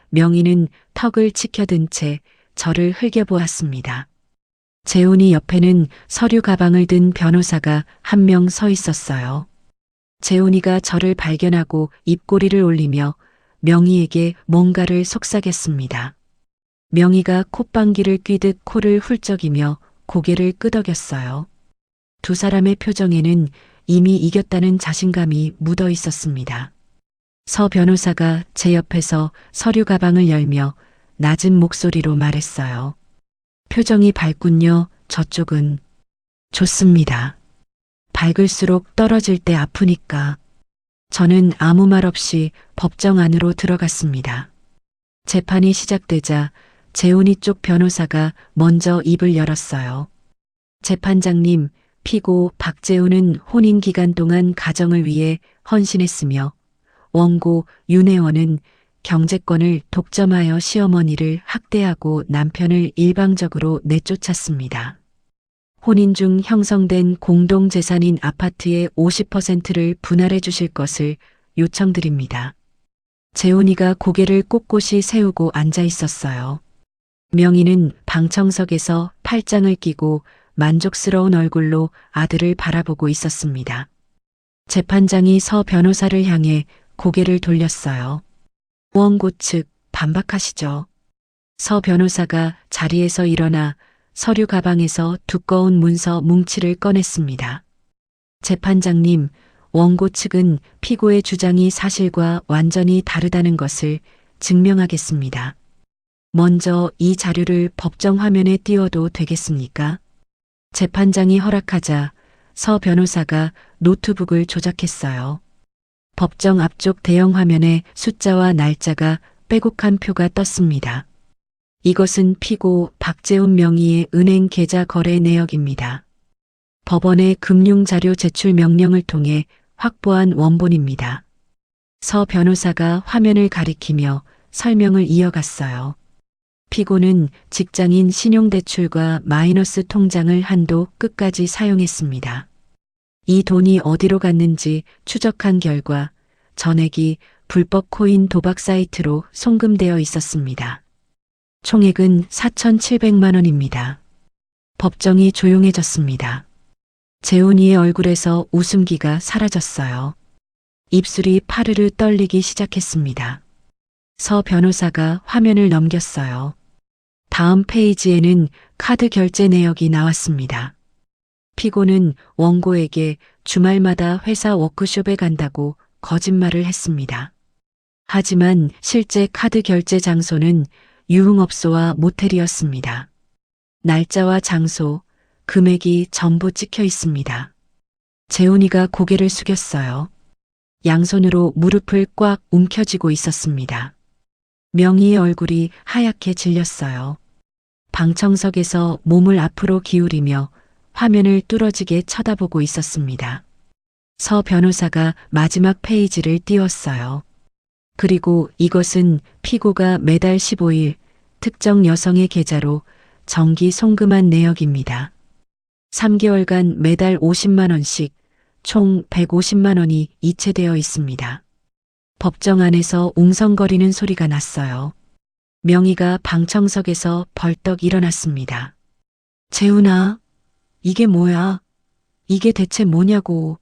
명희는 턱을 치켜든 채 저를 흘겨보았습니다. 재훈이 옆에는 서류 가방을 든 변호사가 한 명 서 있었어요. 재훈이가 저를 발견하고 입꼬리를 올리며 명희에게 뭔가를 속삭였습니다. 명희가 콧방귀를 뀌듯 코를 훌쩍이며 고개를 끄덕였어요. 두 사람의 표정에는 이미 이겼다는 자신감이 묻어 있었습니다. 서 변호사가 제 옆에서 서류 가방을 열며 낮은 목소리로 말했어요. 표정이 밝군요. 저쪽은. 좋습니다. 밝을수록 떨어질 때 아프니까. 저는 아무 말 없이 법정 안으로 들어갔습니다. 재판이 시작되자 재훈이 쪽 변호사가 먼저 입을 열었어요. 재판장님, 피고 박재훈은 혼인 기간 동안 가정을 위해 헌신했으며 원고 윤혜원은 경제권을 독점하여 시어머니를 학대하고 남편을 일방적으로 내쫓았습니다. 혼인 중 형성된 공동재산인 아파트의 50%를 분할해 주실 것을 요청드립니다. 재훈이가 고개를 꼿꼿이 세우고 앉아 있었어요. 명희는 방청석에서 팔짱을 끼고 만족스러운 얼굴로 아들을 바라보고 있었습니다. 재판장이 서 변호사를 향해 고개를 돌렸어요. 원고 측 반박하시죠. 서 변호사가 자리에서 일어나 서류 가방에서 두꺼운 문서 뭉치를 꺼냈습니다. 재판장님, 원고 측은 피고의 주장이 사실과 완전히 다르다는 것을 증명하겠습니다. 먼저 이 자료를 법정 화면에 띄워도 되겠습니까? 재판장이 허락하자 서 변호사가 노트북을 조작했어요. 법정 앞쪽 대형 화면에 숫자와 날짜가 빼곡한 표가 떴습니다. 이것은 피고 박재훈 명의의 은행 계좌 거래 내역입니다. 법원의 금융자료 제출 명령을 통해 확보한 원본입니다. 서 변호사가 화면을 가리키며 설명을 이어갔어요. 피고는 직장인 신용대출과 마이너스 통장을 한도 끝까지 사용했습니다. 이 돈이 어디로 갔는지 추적한 결과 전액이 불법 코인 도박 사이트로 송금되어 있었습니다. 총액은 4,700만 원입니다. 법정이 조용해졌습니다. 재훈이의 얼굴에서 웃음기가 사라졌어요. 입술이 파르르 떨리기 시작했습니다. 서 변호사가 화면을 넘겼어요. 다음 페이지에는 카드 결제 내역이 나왔습니다. 피고는 원고에게 주말마다 회사 워크숍에 간다고 거짓말을 했습니다. 하지만 실제 카드 결제 장소는 유흥업소와 모텔이었습니다. 날짜와 장소, 금액이 전부 찍혀 있습니다. 재훈이가 고개를 숙였어요. 양손으로 무릎을 꽉 움켜쥐고 있었습니다. 명희의 얼굴이 하얗게 질렸어요. 방청석에서 몸을 앞으로 기울이며 화면을 뚫어지게 쳐다보고 있었습니다. 서 변호사가 마지막 페이지를 띄웠어요. 그리고 이것은 피고가 매달 15일 특정 여성의 계좌로 정기 송금한 내역입니다. 3개월간 매달 50만 원씩 총 150만 원이 이체되어 있습니다. 법정 안에서 웅성거리는 소리가 났어요. 명희가 방청석에서 벌떡 일어났습니다. 재훈아, 이게 뭐야? 이게 대체 뭐냐고.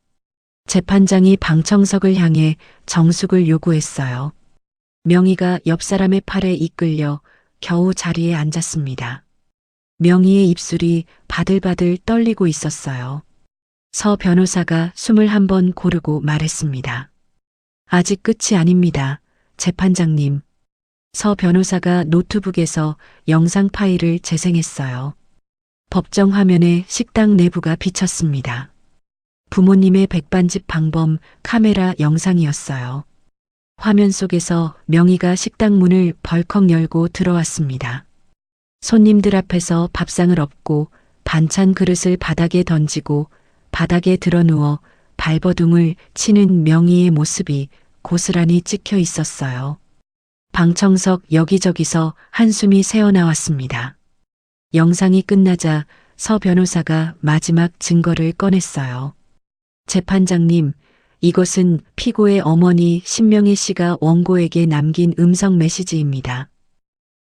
재판장이 방청석을 향해 정숙을 요구했어요. 명희가 옆 사람의 팔에 이끌려 겨우 자리에 앉았습니다. 명희의 입술이 바들바들 떨리고 있었어요. 서 변호사가 숨을 한번 고르고 말했습니다. 아직 끝이 아닙니다. 재판장님. 서 변호사가 노트북에서 영상 파일을 재생했어요. 법정 화면에 식당 내부가 비쳤습니다. 부모님의 백반집 방범 카메라 영상이었어요. 화면 속에서 명희가 식당 문을 벌컥 열고 들어왔습니다. 손님들 앞에서 밥상을 엎고 반찬 그릇을 바닥에 던지고 바닥에 드러누워 발버둥을 치는 명희의 모습이 고스란히 찍혀 있었어요. 방청석 여기저기서 한숨이 새어나왔습니다. 영상이 끝나자 서 변호사가 마지막 증거를 꺼냈어요. 재판장님, 이것은 피고의 어머니 신명희 씨가 원고에게 남긴 음성 메시지입니다.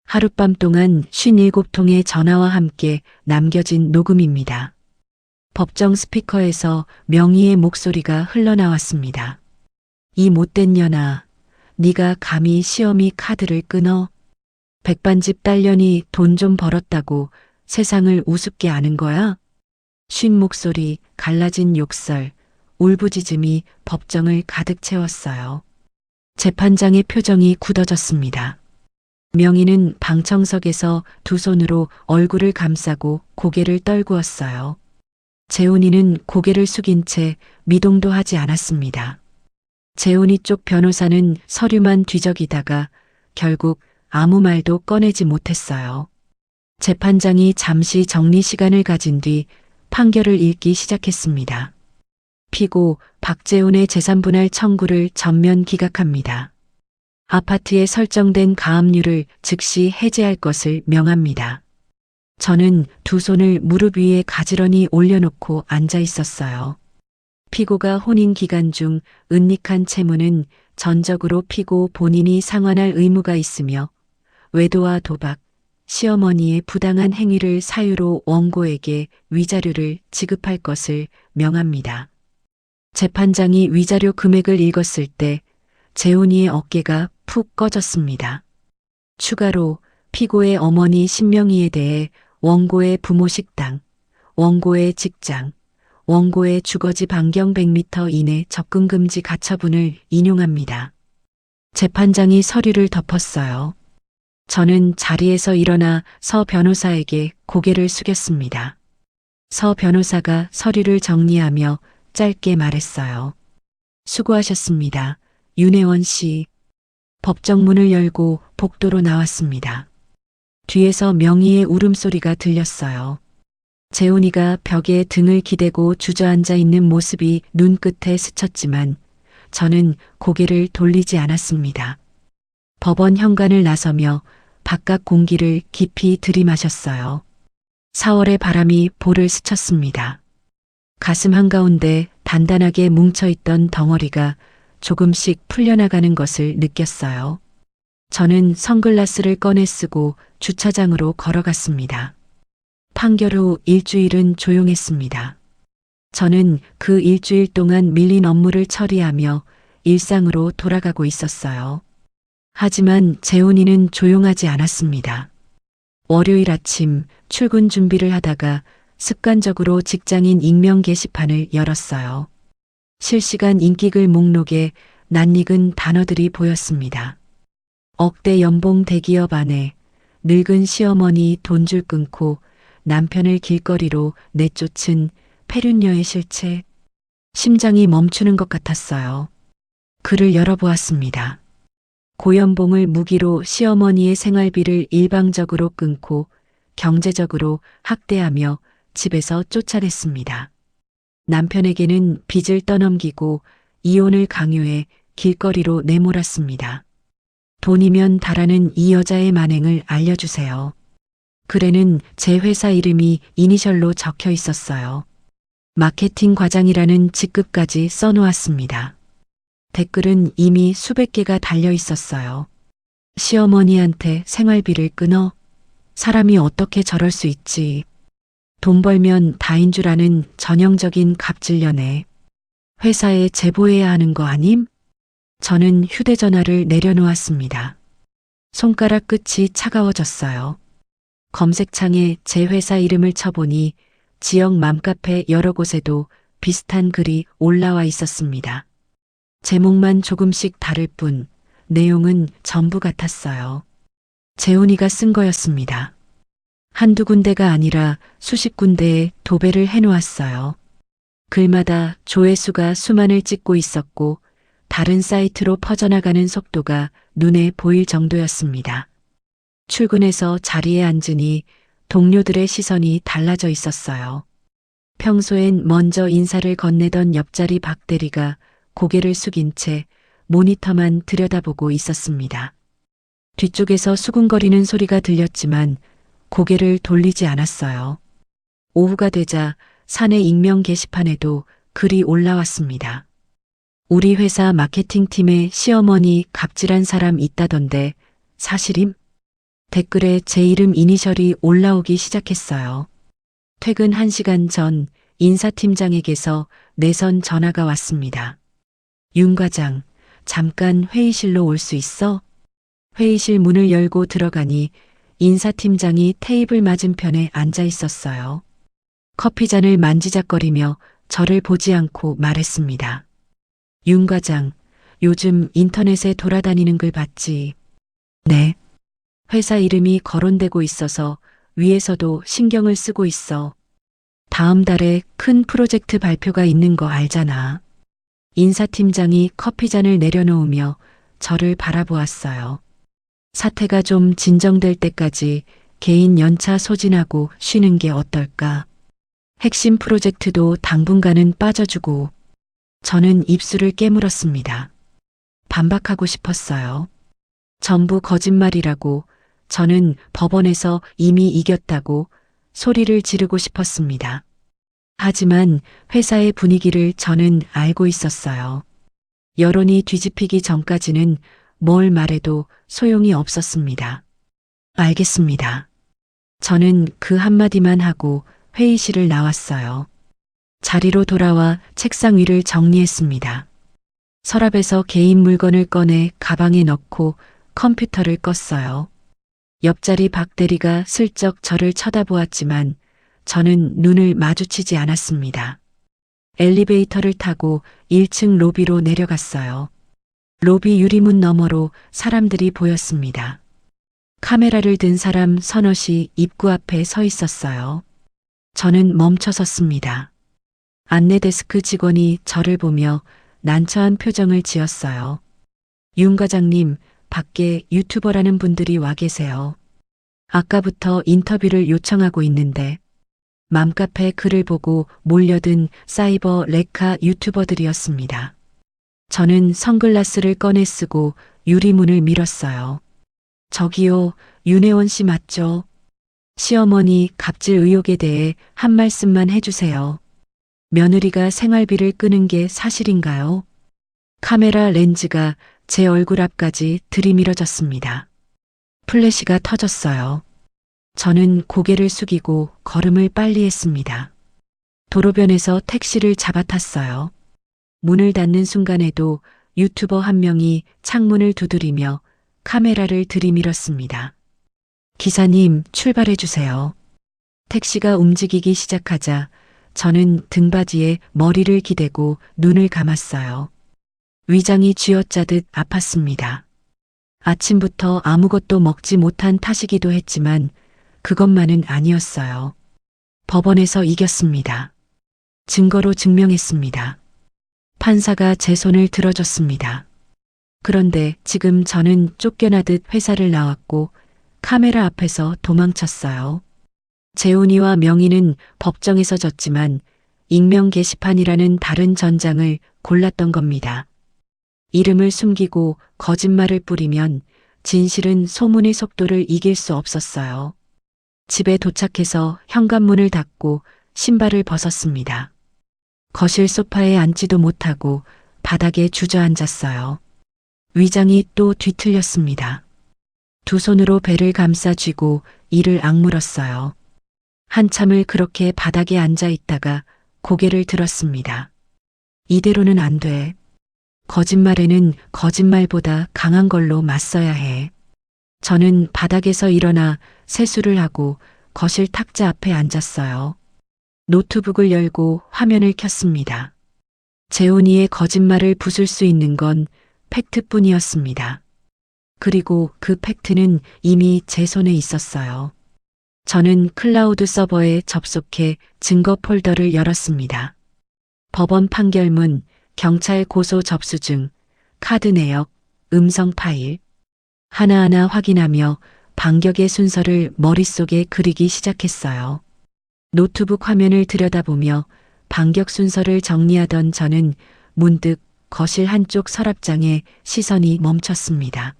하룻밤 동안 57통의 전화와 함께 남겨진 녹음입니다. 법정 스피커에서 명희의 목소리가 흘러나왔습니다. 이 못된 년아, 네가 감히 시어미 카드를 끊어? 백반집 딸년이 돈 좀 벌었다고 세상을 우습게 아는 거야? 쉰 목소리, 갈라진 욕설, 울부짖음이 법정을 가득 채웠어요. 재판장의 표정이 굳어졌습니다. 명희는 방청석에서 두 손으로 얼굴을 감싸고 고개를 떨구었어요. 재훈이는 고개를 숙인 채 미동도 하지 않았습니다. 재훈이 쪽 변호사는 서류만 뒤적이다가 결국 아무 말도 꺼내지 못했어요. 재판장이 잠시 정리 시간을 가진 뒤 판결을 읽기 시작했습니다. 피고 박재훈의 재산분할 청구를 전면 기각합니다. 아파트에 설정된 가압류를 즉시 해제할 것을 명합니다. 저는 두 손을 무릎 위에 가지런히 올려놓고 앉아 있었어요. 피고가 혼인 기간 중 은닉한 채무는 전적으로 피고 본인이 상환할 의무가 있으며 외도와 도박, 시어머니의 부당한 행위를 사유로 원고에게 위자료를 지급할 것을 명합니다. 재판장이 위자료 금액을 읽었을 때 재훈이의 어깨가 푹 꺼졌습니다. 추가로 피고의 어머니 신명희에 대해 원고의 부모 식당, 원고의 직장, 원고의 주거지 반경 100m 이내 접근 금지 가처분을 인용합니다. 재판장이 서류를 덮었어요. 저는 자리에서 일어나 서 변호사에게 고개를 숙였습니다. 서 변호사가 서류를 정리하며 짧게 말했어요. 수고하셨습니다. 윤혜원 씨. 법정 문을 열고 복도로 나왔습니다. 뒤에서 명희의 울음소리가 들렸어요. 재훈이가 벽에 등을 기대고 주저앉아 있는 모습이 눈끝에 스쳤지만 저는 고개를 돌리지 않았습니다. 법원 현관을 나서며 바깥 공기를 깊이 들이마셨어요. 4월의 바람이 볼을 스쳤습니다. 가슴 한가운데 단단하게 뭉쳐있던 덩어리가 조금씩 풀려나가는 것을 느꼈어요. 저는 선글라스를 꺼내 쓰고 주차장으로 걸어갔습니다. 판결 후 일주일은 조용했습니다. 저는 그 일주일 동안 밀린 업무를 처리하며 일상으로 돌아가고 있었어요. 하지만 재훈이는 조용하지 않았습니다. 월요일 아침 출근 준비를 하다가 습관적으로 직장인 익명 게시판을 열었어요. 실시간 인기글 목록에 낯익은 단어들이 보였습니다. 억대 연봉 대기업 아내, 늙은 시어머니 돈줄 끊고 남편을 길거리로 내쫓은 폐륜녀의 실체. 심장이 멈추는 것 같았어요. 글을 열어보았습니다. 고연봉을 무기로 시어머니의 생활비를 일방적으로 끊고 경제적으로 학대하며 집에서 쫓아냈습니다. 남편에게는 빚을 떠넘기고 이혼을 강요해 길거리로 내몰았습니다. 돈이면 다라는 이 여자의 만행을 알려주세요. 글에는 제 회사 이름이 이니셜로 적혀 있었어요. 마케팅 과장이라는 직급까지 써놓았습니다. 댓글은 이미 수백 개가 달려 있었어요. 시어머니한테 생활비를 끊어? 사람이 어떻게 저럴 수 있지? 돈 벌면 다인 줄 아는 전형적인 갑질녀네. 회사에 제보해야 하는 거 아님? 저는 휴대전화를 내려놓았습니다. 손가락 끝이 차가워졌어요. 검색창에 제 회사 이름을 쳐보니 지역 맘카페 여러 곳에도 비슷한 글이 올라와 있었습니다. 제목만 조금씩 다를 뿐 내용은 전부 같았어요. 재훈이가 쓴 거였습니다. 한두 군데가 아니라 수십 군데에 도배를 해놓았어요. 글마다 조회수가 수만을 찍고 있었고 다른 사이트로 퍼져나가는 속도가 눈에 보일 정도였습니다. 출근해서 자리에 앉으니 동료들의 시선이 달라져 있었어요. 평소엔 먼저 인사를 건네던 옆자리 박 대리가 고개를 숙인 채 모니터만 들여다보고 있었습니다. 뒤쪽에서 수군거리는 소리가 들렸지만 고개를 돌리지 않았어요. 오후가 되자 사내 익명 게시판에도 글이 올라왔습니다. 우리 회사 마케팅팀에 시어머니 갑질한 사람 있다던데 사실임? 댓글에 제 이름 이니셜이 올라오기 시작했어요. 퇴근 1시간 전 인사팀장에게서 내선 전화가 왔습니다. 윤 과장, 잠깐 회의실로 올 수 있어? 회의실 문을 열고 들어가니 인사팀장이 테이블 맞은편에 앉아 있었어요. 커피잔을 만지작거리며 저를 보지 않고 말했습니다. 윤 과장, 요즘 인터넷에 돌아다니는 글 봤지? 네. 회사 이름이 거론되고 있어서 위에서도 신경을 쓰고 있어. 다음 달에 큰 프로젝트 발표가 있는 거 알잖아. 인사팀장이 커피잔을 내려놓으며 저를 바라보았어요. 사태가 좀 진정될 때까지 개인 연차 소진하고 쉬는 게 어떨까? 핵심 프로젝트도 당분간은 빠져주고. 저는 입술을 깨물었습니다. 반박하고 싶었어요. 전부 거짓말이라고, 저는 법원에서 이미 이겼다고 소리를 지르고 싶었습니다. 하지만 회사의 분위기를 저는 알고 있었어요. 여론이 뒤집히기 전까지는 뭘 말해도 소용이 없었습니다. 알겠습니다. 저는 그 한마디만 하고 회의실을 나왔어요. 자리로 돌아와 책상 위를 정리했습니다. 서랍에서 개인 물건을 꺼내 가방에 넣고 컴퓨터를 껐어요. 옆자리 박 대리가 슬쩍 저를 쳐다보았지만 저는 눈을 마주치지 않았습니다. 엘리베이터를 타고 1층 로비로 내려갔어요. 로비 유리문 너머로 사람들이 보였습니다. 카메라를 든 사람 서너시 입구 앞에 서 있었어요. 저는 멈춰섰습니다. 안내 데스크 직원이 저를 보며 난처한 표정을 지었어요. 윤 과장님, 밖에 유튜버라는 분들이 와 계세요. 아까부터 인터뷰를 요청하고 있는데 맘카페 글을 보고 몰려든 사이버 레카 유튜버들이었습니다. 저는 선글라스를 꺼내 쓰고 유리문을 밀었어요. 저기요, 윤혜원 씨 맞죠? 시어머니 갑질 의혹에 대해 한 말씀만 해주세요. 며느리가 생활비를 끄는 게 사실인가요? 카메라 렌즈가 제 얼굴 앞까지 들이밀어졌습니다. 플래시가 터졌어요. 저는 고개를 숙이고 걸음을 빨리 했습니다. 도로변에서 택시를 잡아탔어요. 문을 닫는 순간에도 유튜버 한 명이 창문을 두드리며 카메라를 들이밀었습니다. 기사님, 출발해 주세요. 택시가 움직이기 시작하자 저는 등받이에 머리를 기대고 눈을 감았어요. 위장이 쥐어짜듯 아팠습니다. 아침부터 아무것도 먹지 못한 탓이기도 했지만 그것만은 아니었어요. 법원에서 이겼습니다. 증거로 증명했습니다. 판사가 제 손을 들어줬습니다. 그런데 지금 저는 쫓겨나듯 회사를 나왔고 카메라 앞에서 도망쳤어요. 재훈이와 명희는 법정에서 졌지만 익명 게시판이라는 다른 전장을 골랐던 겁니다. 이름을 숨기고 거짓말을 뿌리면 진실은 소문의 속도를 이길 수 없었어요. 집에 도착해서 현관문을 닫고 신발을 벗었습니다. 거실 소파에 앉지도 못하고 바닥에 주저앉았어요. 위장이 또 뒤틀렸습니다. 두 손으로 배를 감싸 쥐고 이를 악물었어요. 한참을 그렇게 바닥에 앉아 있다가 고개를 들었습니다. 이대로는 안 돼. 거짓말에는 거짓말보다 강한 걸로 맞서야 해. 저는 바닥에서 일어나 세수를 하고 거실 탁자 앞에 앉았어요. 노트북을 열고 화면을 켰습니다. 재훈이의 거짓말을 부술 수 있는 건 팩트뿐이었습니다. 그리고 그 팩트는 이미 제 손에 있었어요. 저는 클라우드 서버에 접속해 증거 폴더를 열었습니다. 법원 판결문, 경찰 고소 접수증, 카드 내역, 음성 파일. 하나하나 확인하며 반격의 순서를 머릿속에 그리기 시작했어요. 노트북 화면을 들여다보며 반격 순서를 정리하던 저는 문득 거실 한쪽 서랍장에 시선이 멈췄습니다.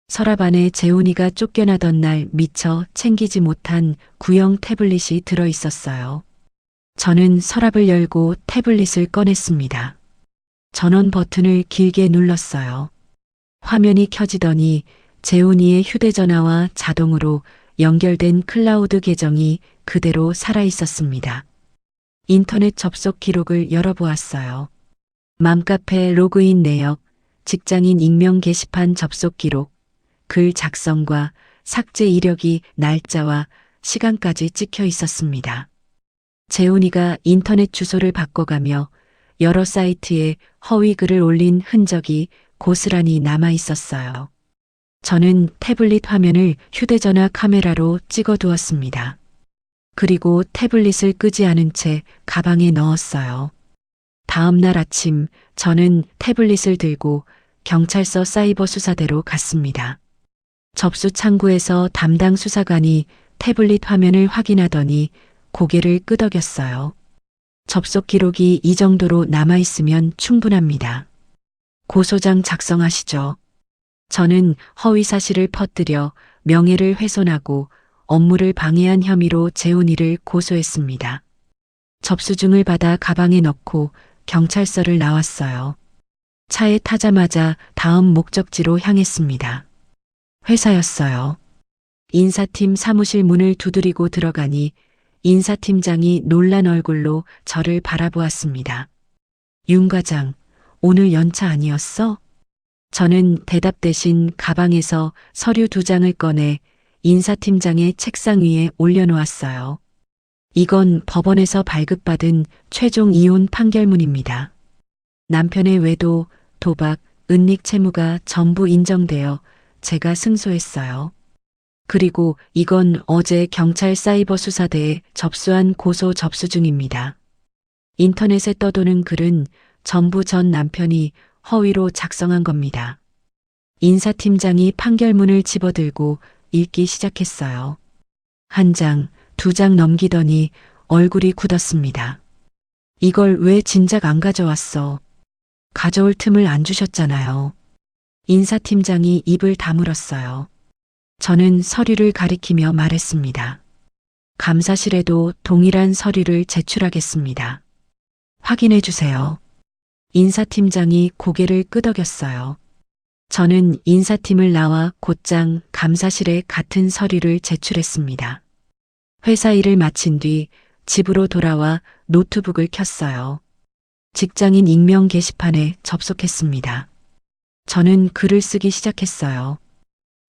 서랍 안에 재훈이가 쫓겨나던 날 미처 챙기지 못한 구형 태블릿이 들어 있었어요. 저는 서랍을 열고 태블릿을 꺼냈습니다. 전원 버튼을 길게 눌렀어요. 화면이 켜지더니 재훈이의 휴대전화와 자동으로 연결된 클라우드 계정이 그대로 살아 있었습니다. 인터넷 접속 기록을 열어보았어요. 맘카페 로그인 내역, 직장인 익명 게시판 접속 기록, 글 작성과 삭제 이력이 날짜와 시간까지 찍혀 있었습니다. 재훈이가 인터넷 주소를 바꿔가며 여러 사이트에 허위 글을 올린 흔적이 고스란히 남아 있었어요. 저는 태블릿 화면을 휴대전화 카메라로 찍어 두었습니다. 그리고 태블릿을 끄지 않은 채 가방에 넣었어요. 다음 날 아침 저는 태블릿을 들고 경찰서 사이버 수사대로 갔습니다. 접수 창구에서 담당 수사관이 태블릿 화면을 확인하더니 고개를 끄덕였어요. 접속 기록이 이 정도로 남아있으면 충분합니다. 고소장 작성하시죠. 저는 허위 사실을 퍼뜨려 명예를 훼손하고 업무를 방해한 혐의로 재훈이를 고소했습니다. 접수증을 받아 가방에 넣고 경찰서를 나왔어요. 차에 타자마자 다음 목적지로 향했습니다. 회사였어요. 인사팀 사무실 문을 두드리고 들어가니 인사팀장이 놀란 얼굴로 저를 바라보았습니다. 윤 과장, 오늘 연차 아니었어? 저는 대답 대신 가방에서 서류 2장을 꺼내 인사팀장의 책상 위에 올려놓았어요. 이건 법원에서 발급받은 최종 이혼 판결문입니다. 남편의 외도, 도박, 은닉 채무가 전부 인정되어 제가 승소했어요. 그리고 이건 어제 경찰 사이버 수사대에 접수한 고소 접수증입니다. 인터넷에 떠도는 글은 전부 전 남편이 허위로 작성한 겁니다. 인사팀장이 판결문을 집어들고 읽기 시작했어요. 1장, 2장 넘기더니 얼굴이 굳었습니다. 이걸 왜 진작 안 가져왔어? 가져올 틈을 안 주셨잖아요. 인사팀장이 입을 다물었어요. 저는 서류를 가리키며 말했습니다. 감사실에도 동일한 서류를 제출하겠습니다. 확인해 주세요. 인사팀장이 고개를 끄덕였어요. 저는 인사팀을 나와 곧장 감사실에 같은 서류를 제출했습니다. 회사 일을 마친 뒤 집으로 돌아와 노트북을 켰어요. 직장인 익명 게시판에 접속했습니다. 저는 글을 쓰기 시작했어요.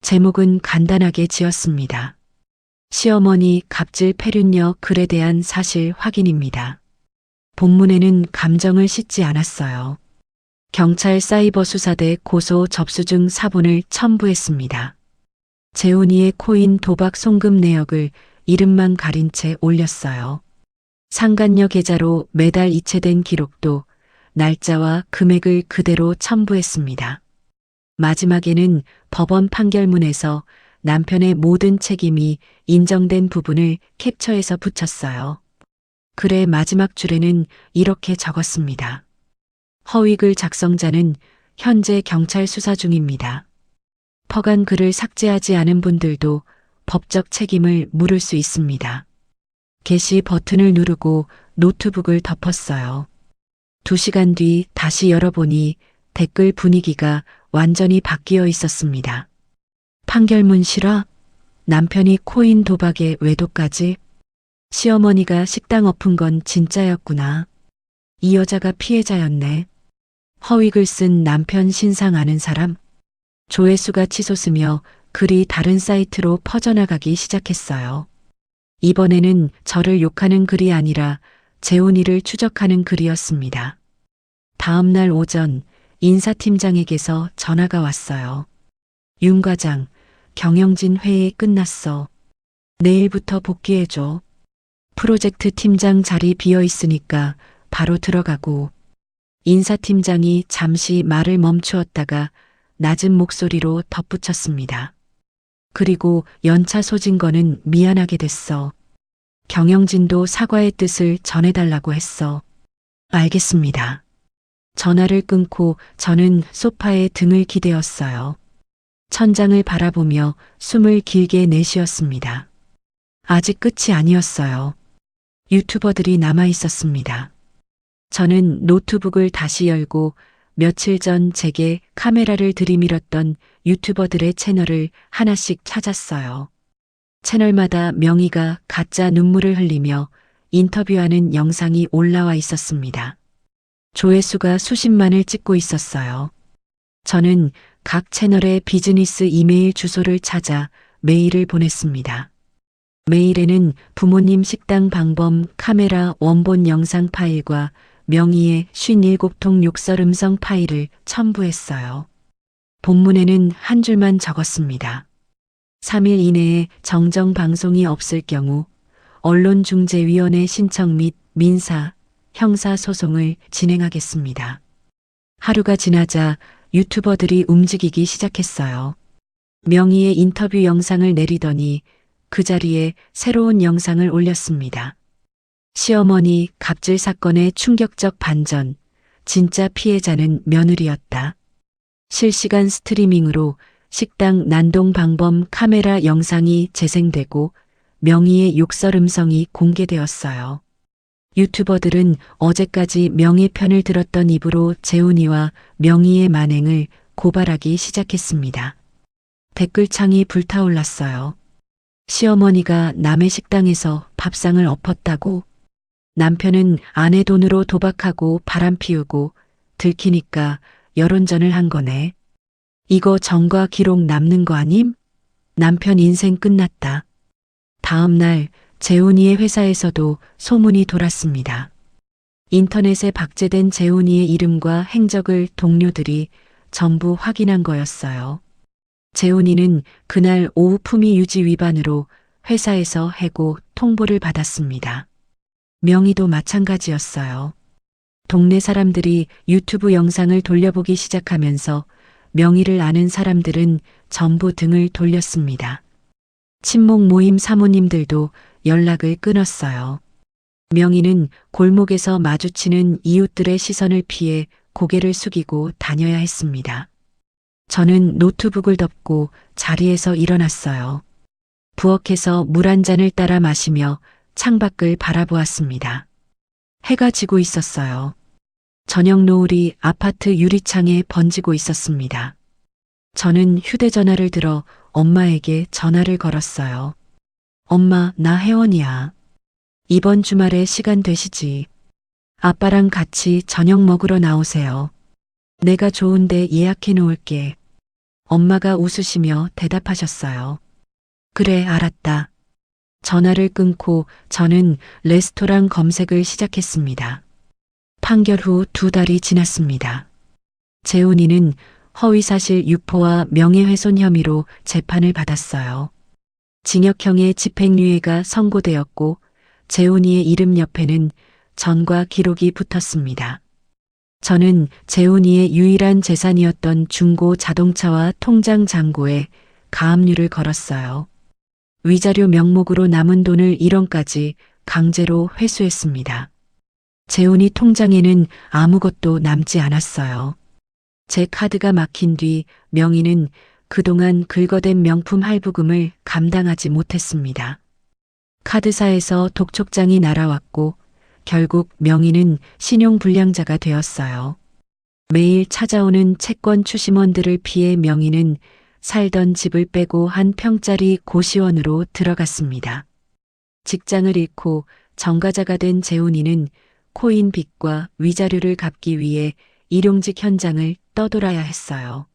제목은 간단하게 지었습니다. 시어머니 갑질 폐륜녀 글에 대한 사실 확인입니다. 본문에는 감정을 싣지 않았어요. 경찰 사이버 수사대 고소 접수증 사본을 첨부했습니다. 재훈이의 코인 도박 송금 내역을 이름만 가린 채 올렸어요. 상간녀 계좌로 매달 이체된 기록도 날짜와 금액을 그대로 첨부했습니다. 마지막에는 법원 판결문에서 남편의 모든 책임이 인정된 부분을 캡처해서 붙였어요. 글의 마지막 줄에는 이렇게 적었습니다. 허위글 작성자는 현재 경찰 수사 중입니다. 퍼간 글을 삭제하지 않은 분들도 법적 책임을 물을 수 있습니다. 게시 버튼을 누르고 노트북을 덮었어요. 2시간 뒤 다시 열어보니 댓글 분위기가 완전히 바뀌어 있었습니다. 판결문 실화? 남편이 코인 도박에 외도까지? 시어머니가 식당 엎은 건 진짜였구나. 이 여자가 피해자였네. 허위글 쓴 남편 신상 아는 사람? 조회수가 치솟으며 글이 다른 사이트로 퍼져나가기 시작했어요. 이번에는 저를 욕하는 글이 아니라 재훈이를 추적하는 글이었습니다. 다음 날 오전 인사팀장에게서 전화가 왔어요. 윤 과장, 경영진 회의 끝났어. 내일부터 복귀해줘. 프로젝트 팀장 자리 비어 있으니까 바로 들어가고. 인사팀장이 잠시 말을 멈추었다가 낮은 목소리로 덧붙였습니다. 그리고 연차 소진 거는 미안하게 됐어. 경영진도 사과의 뜻을 전해달라고 했어. 알겠습니다. 전화를 끊고 저는 소파에 등을 기대었어요. 천장을 바라보며 숨을 길게 내쉬었습니다. 아직 끝이 아니었어요. 유튜버들이 남아 있었습니다. 저는 노트북을 다시 열고 며칠 전 제게 카메라를 들이밀었던 유튜버들의 채널을 하나씩 찾았어요. 채널마다 명의가 가짜 눈물을 흘리며 인터뷰하는 영상이 올라와 있었습니다. 조회수가 수십만을 찍고 있었어요. 저는 각 채널의 비즈니스 이메일 주소를 찾아 메일을 보냈습니다. 메일에는 부모님 식당 방범 카메라 원본 영상 파일과 명의의 57통 욕설 음성 파일을 첨부했어요. 본문에는 한 줄만 적었습니다. 3일 이내에 정정 방송이 없을 경우 언론중재위원회 신청 및 민사, 형사 소송을 진행하겠습니다. 하루가 지나자 유튜버들이 움직이기 시작했어요. 명의의 인터뷰 영상을 내리더니 그 자리에 새로운 영상을 올렸습니다. 시어머니 갑질 사건의 충격적 반전, 진짜 피해자는 며느리였다. 실시간 스트리밍으로 식당 난동 방범 카메라 영상이 재생되고 명의의 욕설 음성이 공개되었어요. 유튜버들은 어제까지 명의 편을 들었던 입으로 재훈이와 명의의 만행을 고발하기 시작했습니다. 댓글창이 불타올랐어요. 시어머니가 남의 식당에서 밥상을 엎었다고? 남편은 아내 돈으로 도박하고 바람 피우고 들키니까 여론전을 한 거네. 이거 전과 기록 남는 거 아님? 남편 인생 끝났다. 다음 날 재훈이의 회사에서도 소문이 돌았습니다. 인터넷에 박제된 재훈이의 이름과 행적을 동료들이 전부 확인한 거였어요. 재훈이는 그날 오후 품위 유지 위반으로 회사에서 해고 통보를 받았습니다. 명의도 마찬가지였어요. 동네 사람들이 유튜브 영상을 돌려보기 시작하면서 명의를 아는 사람들은 전부 등을 돌렸습니다. 친목 모임 사모님들도 연락을 끊었어요. 명의는 골목에서 마주치는 이웃들의 시선을 피해 고개를 숙이고 다녀야 했습니다. 저는 노트북을 덮고 자리에서 일어났어요. 부엌에서 물 한 잔을 따라 마시며 창밖을 바라보았습니다. 해가 지고 있었어요. 저녁 노을이 아파트 유리창에 번지고 있었습니다. 저는 휴대전화를 들어 엄마에게 전화를 걸었어요. 엄마, 나 혜원이야. 이번 주말에 시간 되시지? 아빠랑 같이 저녁 먹으러 나오세요. 내가 좋은데 예약해 놓을게. 엄마가 웃으시며 대답하셨어요. 그래, 알았다. 전화를 끊고 저는 레스토랑 검색을 시작했습니다. 판결 후 2달이 지났습니다. 재훈이는 허위사실 유포와 명예훼손 혐의로 재판을 받았어요. 징역형의 집행유예가 선고되었고 재훈이의 이름 옆에는 전과 기록이 붙었습니다. 저는 재훈이의 유일한 재산이었던 중고 자동차와 통장 잔고에 가압류를 걸었어요. 위자료 명목으로 남은 돈을 1원까지 강제로 회수했습니다. 재훈이 통장에는 아무것도 남지 않았어요. 제 카드가 막힌 뒤 명의는 그동안 긁어댄 명품 할부금을 감당하지 못했습니다. 카드사에서 독촉장이 날아왔고 결국 명의는 신용불량자가 되었어요. 매일 찾아오는 채권 추심원들을 피해 명의는 살던 집을 빼고 한 평짜리 고시원으로 들어갔습니다. 직장을 잃고 정가자가 된 재훈이는 코인 빚과 위자료를 갚기 위해 일용직 현장을 떠돌아야 했어요.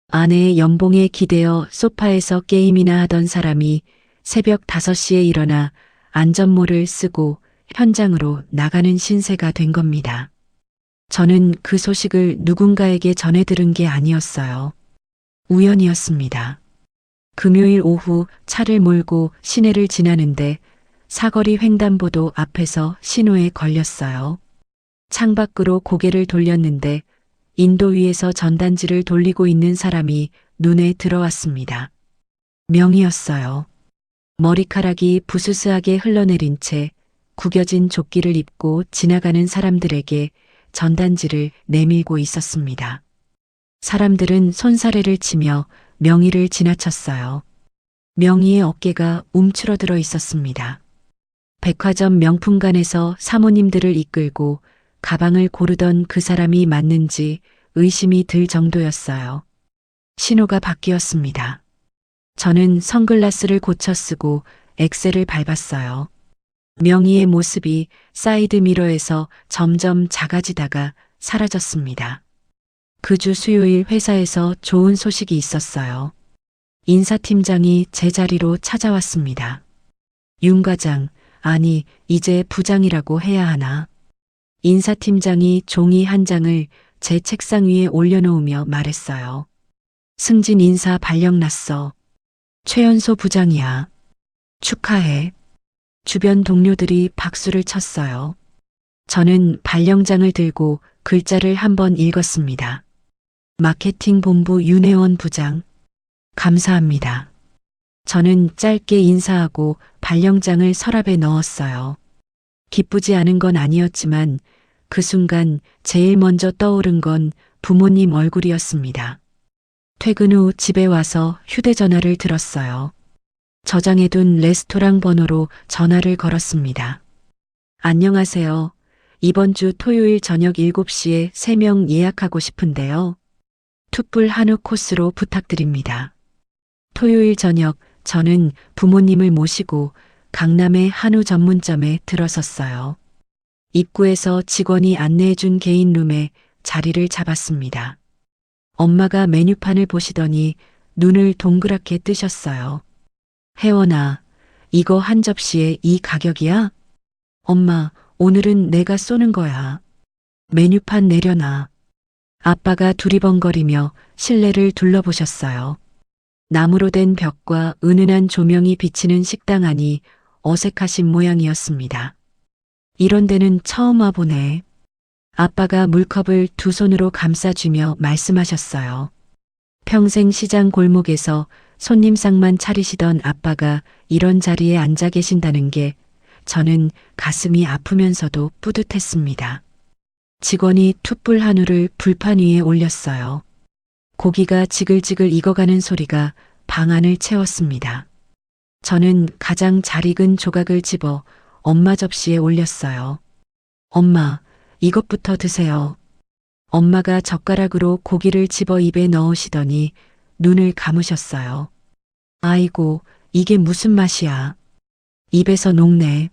아내의 연봉에 기대어 소파에서 게임이나 하던 사람이 새벽 5시에 일어나 안전모를 쓰고 현장으로 나가는 신세가 된 겁니다. 저는 그 소식을 누군가에게 전해 들은 게 아니었어요. 우연이었습니다. 금요일 오후 차를 몰고 시내를 지나는데 사거리 횡단보도 앞에서 신호에 걸렸어요. 창밖으로 고개를 돌렸는데 인도 위에서 전단지를 돌리고 있는 사람이 눈에 들어왔습니다. 명이었어요. 머리카락이 부스스하게 흘러내린 채 구겨진 조끼를 입고 지나가는 사람들에게 전단지를 내밀고 있었습니다. 사람들은 손사래를 치며 명의를 지나쳤어요. 명의의 어깨가 움츠러들어 있었습니다. 백화점 명품관에서 사모님들을 이끌고 가방을 고르던 그 사람이 맞는지 의심이 들 정도였어요. 신호가 바뀌었습니다. 저는 선글라스를 고쳐 쓰고 엑셀을 밟았어요. 명의의 모습이 사이드미러에서 점점 작아지다가 사라졌습니다. 그 주 수요일 회사에서 좋은 소식이 있었어요. 인사팀장이 제 자리로 찾아왔습니다. 윤 과장, 아니, 이제 부장이라고 해야 하나? 인사팀장이 종이 한 장을 제 책상 위에 올려놓으며 말했어요. 승진 인사 발령 났어. 최연소 부장이야. 축하해. 주변 동료들이 박수를 쳤어요. 저는 발령장을 들고 글자를 한번 읽었습니다. 마케팅 본부 윤혜원 부장. 감사합니다. 저는 짧게 인사하고 발령장을 서랍에 넣었어요. 기쁘지 않은 건 아니었지만 그 순간 제일 먼저 떠오른 건 부모님 얼굴이었습니다. 퇴근 후 집에 와서 휴대전화를 들었어요. 저장해둔 레스토랑 번호로 전화를 걸었습니다. 안녕하세요. 이번 주 토요일 저녁 7시에 3명 예약하고 싶은데요. 툭불 한우 코스로 부탁드립니다. 토요일 저녁 저는 부모님을 모시고 강남의 한우 전문점에 들어섰어요. 입구에서 직원이 안내해준 개인 룸에 자리를 잡았습니다. 엄마가 메뉴판을 보시더니 눈을 동그랗게 뜨셨어요. 혜원아, 이거 한 접시에 이 가격이야? 엄마, 오늘은 내가 쏘는 거야. 메뉴판 내려놔. 아빠가 두리번거리며 실내를 둘러보셨어요. 나무로 된 벽과 은은한 조명이 비치는 식당 안이 어색하신 모양이었습니다. 이런 데는 처음 와보네. 아빠가 물컵을 두 손으로 감싸주며 말씀하셨어요. 평생 시장 골목에서 손님상만 차리시던 아빠가 이런 자리에 앉아 계신다는 게 저는 가슴이 아프면서도 뿌듯했습니다. 직원이 툭불 한우를 불판 위에 올렸어요. 고기가 지글지글 익어가는 소리가 방 안을 채웠습니다. 저는 가장 잘 익은 조각을 집어 엄마 접시에 올렸어요. 엄마, 이것부터 드세요. 엄마가 젓가락으로 고기를 집어 입에 넣으시더니 눈을 감으셨어요. 아이고, 이게 무슨 맛이야. 입에서 녹네.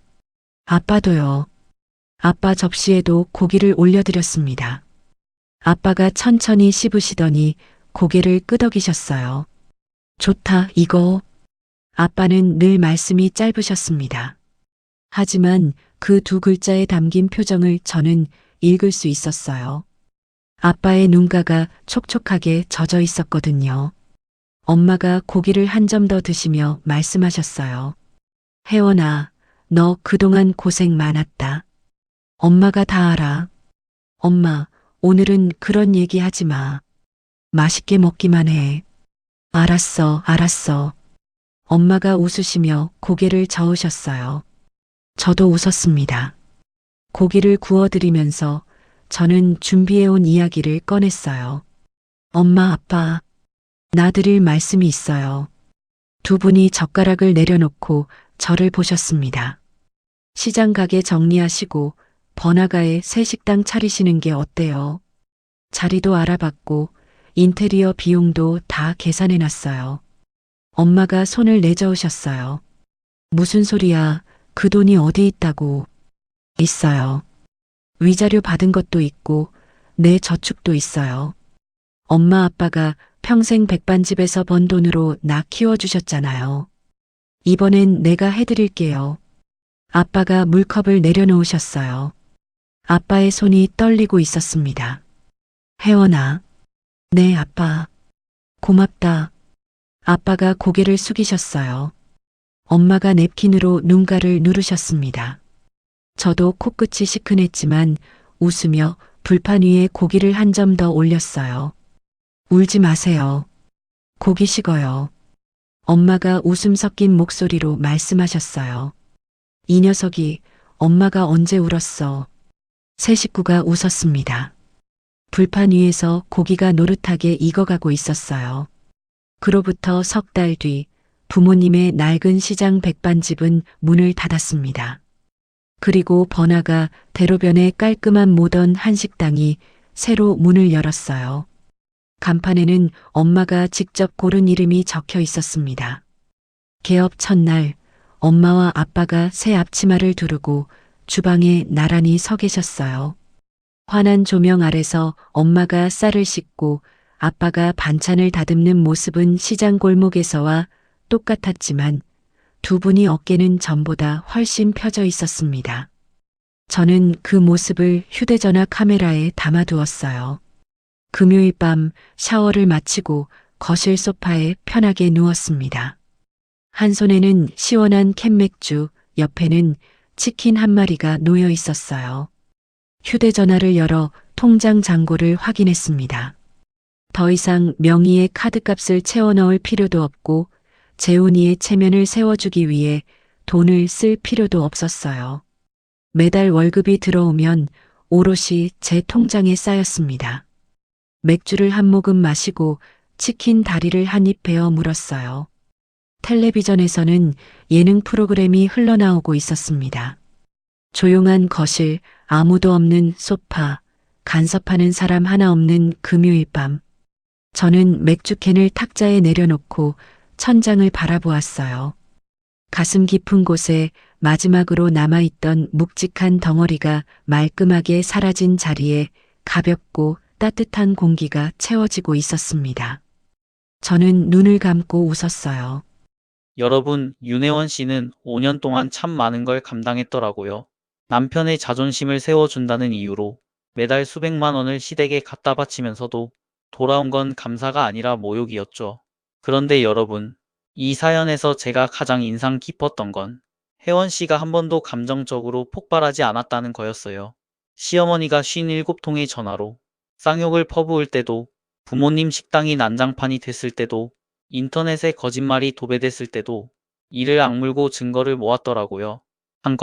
아빠도요. 아빠 접시에도 고기를 올려드렸습니다. 아빠가 천천히 씹으시더니 고개를 끄덕이셨어요. 좋다, 이거. 아빠는 늘 말씀이 짧으셨습니다. 하지만 그 두 글자에 담긴 표정을 저는 읽을 수 있었어요. 아빠의 눈가가 촉촉하게 젖어 있었거든요. 엄마가 고기를 한 점 더 드시며 말씀하셨어요. 혜원아, 너 그동안 고생 많았다. 엄마가 다 알아. 엄마, 오늘은 그런 얘기 하지 마. 맛있게 먹기만 해. 알았어, 알았어. 엄마가 웃으시며 고개를 저으셨어요. 저도 웃었습니다. 고기를 구워드리면서 저는 준비해온 이야기를 꺼냈어요. 엄마, 아빠, 나 드릴 말씀이 있어요. 두 분이 젓가락을 내려놓고 저를 보셨습니다. 시장 가게 정리하시고 번화가에 새 식당 차리시는 게 어때요? 자리도 알아봤고 인테리어 비용도 다 계산해 놨어요. 엄마가 손을 내저으셨어요. 무슨 소리야? 그 돈이 어디 있다고? 있어요. 위자료 받은 것도 있고 내 저축도 있어요. 엄마 아빠가 평생 백반집에서 번 돈으로 나 키워주셨잖아요. 이번엔 내가 해드릴게요. 아빠가 물컵을 내려놓으셨어요. 아빠의 손이 떨리고 있었습니다. 혜원아. 네, 아빠. 고맙다. 아빠가 고개를 숙이셨어요. 엄마가 냅킨으로 눈가를 누르셨습니다. 저도 코끝이 시큰했지만 웃으며 불판 위에 고기를 한 점 더 올렸어요. 울지 마세요. 고기 식어요. 엄마가 웃음 섞인 목소리로 말씀하셨어요. 이 녀석이 엄마가 언제 울었어. 세 식구가 웃었습니다. 불판 위에서 고기가 노릇하게 익어가고 있었어요. 그로부터 석 달 뒤 부모님의 낡은 시장 백반집은 문을 닫았습니다. 그리고 번화가 대로변의 깔끔한 모던 한식당이 새로 문을 열었어요. 간판에는 엄마가 직접 고른 이름이 적혀 있었습니다. 개업 첫날 엄마와 아빠가 새 앞치마를 두르고 주방에 나란히 서 계셨어요. 환한 조명 아래서 엄마가 쌀을 씻고 아빠가 반찬을 다듬는 모습은 시장 골목에서와 똑같았지만 두 분이 어깨는 전보다 훨씬 펴져 있었습니다. 저는 그 모습을 휴대전화 카메라에 담아두었어요. 금요일 밤 샤워를 마치고 거실 소파에 편하게 누웠습니다. 한 손에는 시원한 캔맥주, 옆에는 치킨 한 마리가 놓여 있었어요. 휴대전화를 열어 통장 잔고를 확인했습니다. 더 이상 명의의 카드값을 채워 넣을 필요도 없고 재훈이의 체면을 세워주기 위해 돈을 쓸 필요도 없었어요. 매달 월급이 들어오면 오롯이 제 통장에 쌓였습니다. 맥주를 한 모금 마시고 치킨 다리를 한 입 베어 물었어요. 텔레비전에서는 예능 프로그램이 흘러나오고 있었습니다. 조용한 거실, 아무도 없는 소파, 간섭하는 사람 하나 없는 금요일 밤. 저는 맥주캔을 탁자에 내려놓고 천장을 바라보았어요. 가슴 깊은 곳에 마지막으로 남아있던 묵직한 덩어리가 말끔하게 사라진 자리에 가볍고 따뜻한 공기가 채워지고 있었습니다. 저는 눈을 감고 웃었어요. 여러분, 윤혜원 씨는 5년 동안 참 많은 걸 감당했더라고요. 남편의 자존심을 세워준다는 이유로 매달 수백만 원을 시댁에 갖다 바치면서도 돌아온 건 감사가 아니라 모욕이었죠. 그런데 여러분, 이 사연에서 제가 가장 인상 깊었던 건 혜원 씨가 한 번도 감정적으로 폭발하지 않았다는 거였어요. 시어머니가 57통의 전화로 쌍욕을 퍼부을 때도, 부모님 식당이 난장판이 됐을 때도, 인터넷에 거짓말이 도배됐을 때도 이를 악물고 증거를 모았더라고요. 한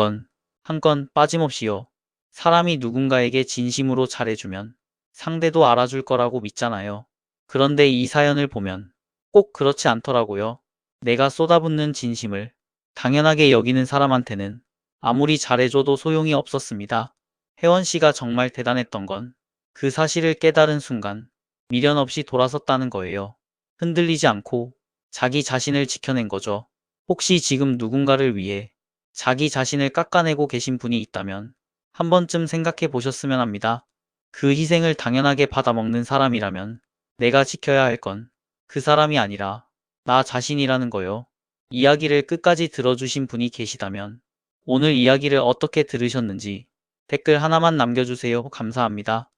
건 빠짐없이요. 사람이 누군가에게 진심으로 잘해주면 상대도 알아줄 거라고 믿잖아요. 그런데 이 사연을 보면 꼭 그렇지 않더라고요. 내가 쏟아붓는 진심을 당연하게 여기는 사람한테는 아무리 잘해줘도 소용이 없었습니다. 혜원 씨가 정말 대단했던 건 그 사실을 깨달은 순간 미련 없이 돌아섰다는 거예요. 흔들리지 않고 자기 자신을 지켜낸 거죠. 혹시 지금 누군가를 위해 자기 자신을 깎아내고 계신 분이 있다면 한 번쯤 생각해 보셨으면 합니다. 그 희생을 당연하게 받아먹는 사람이라면 내가 지켜야 할 건 그 사람이 아니라 나 자신이라는 거요. 이야기를 끝까지 들어주신 분이 계시다면 오늘 이야기를 어떻게 들으셨는지 댓글 하나만 남겨주세요. 감사합니다.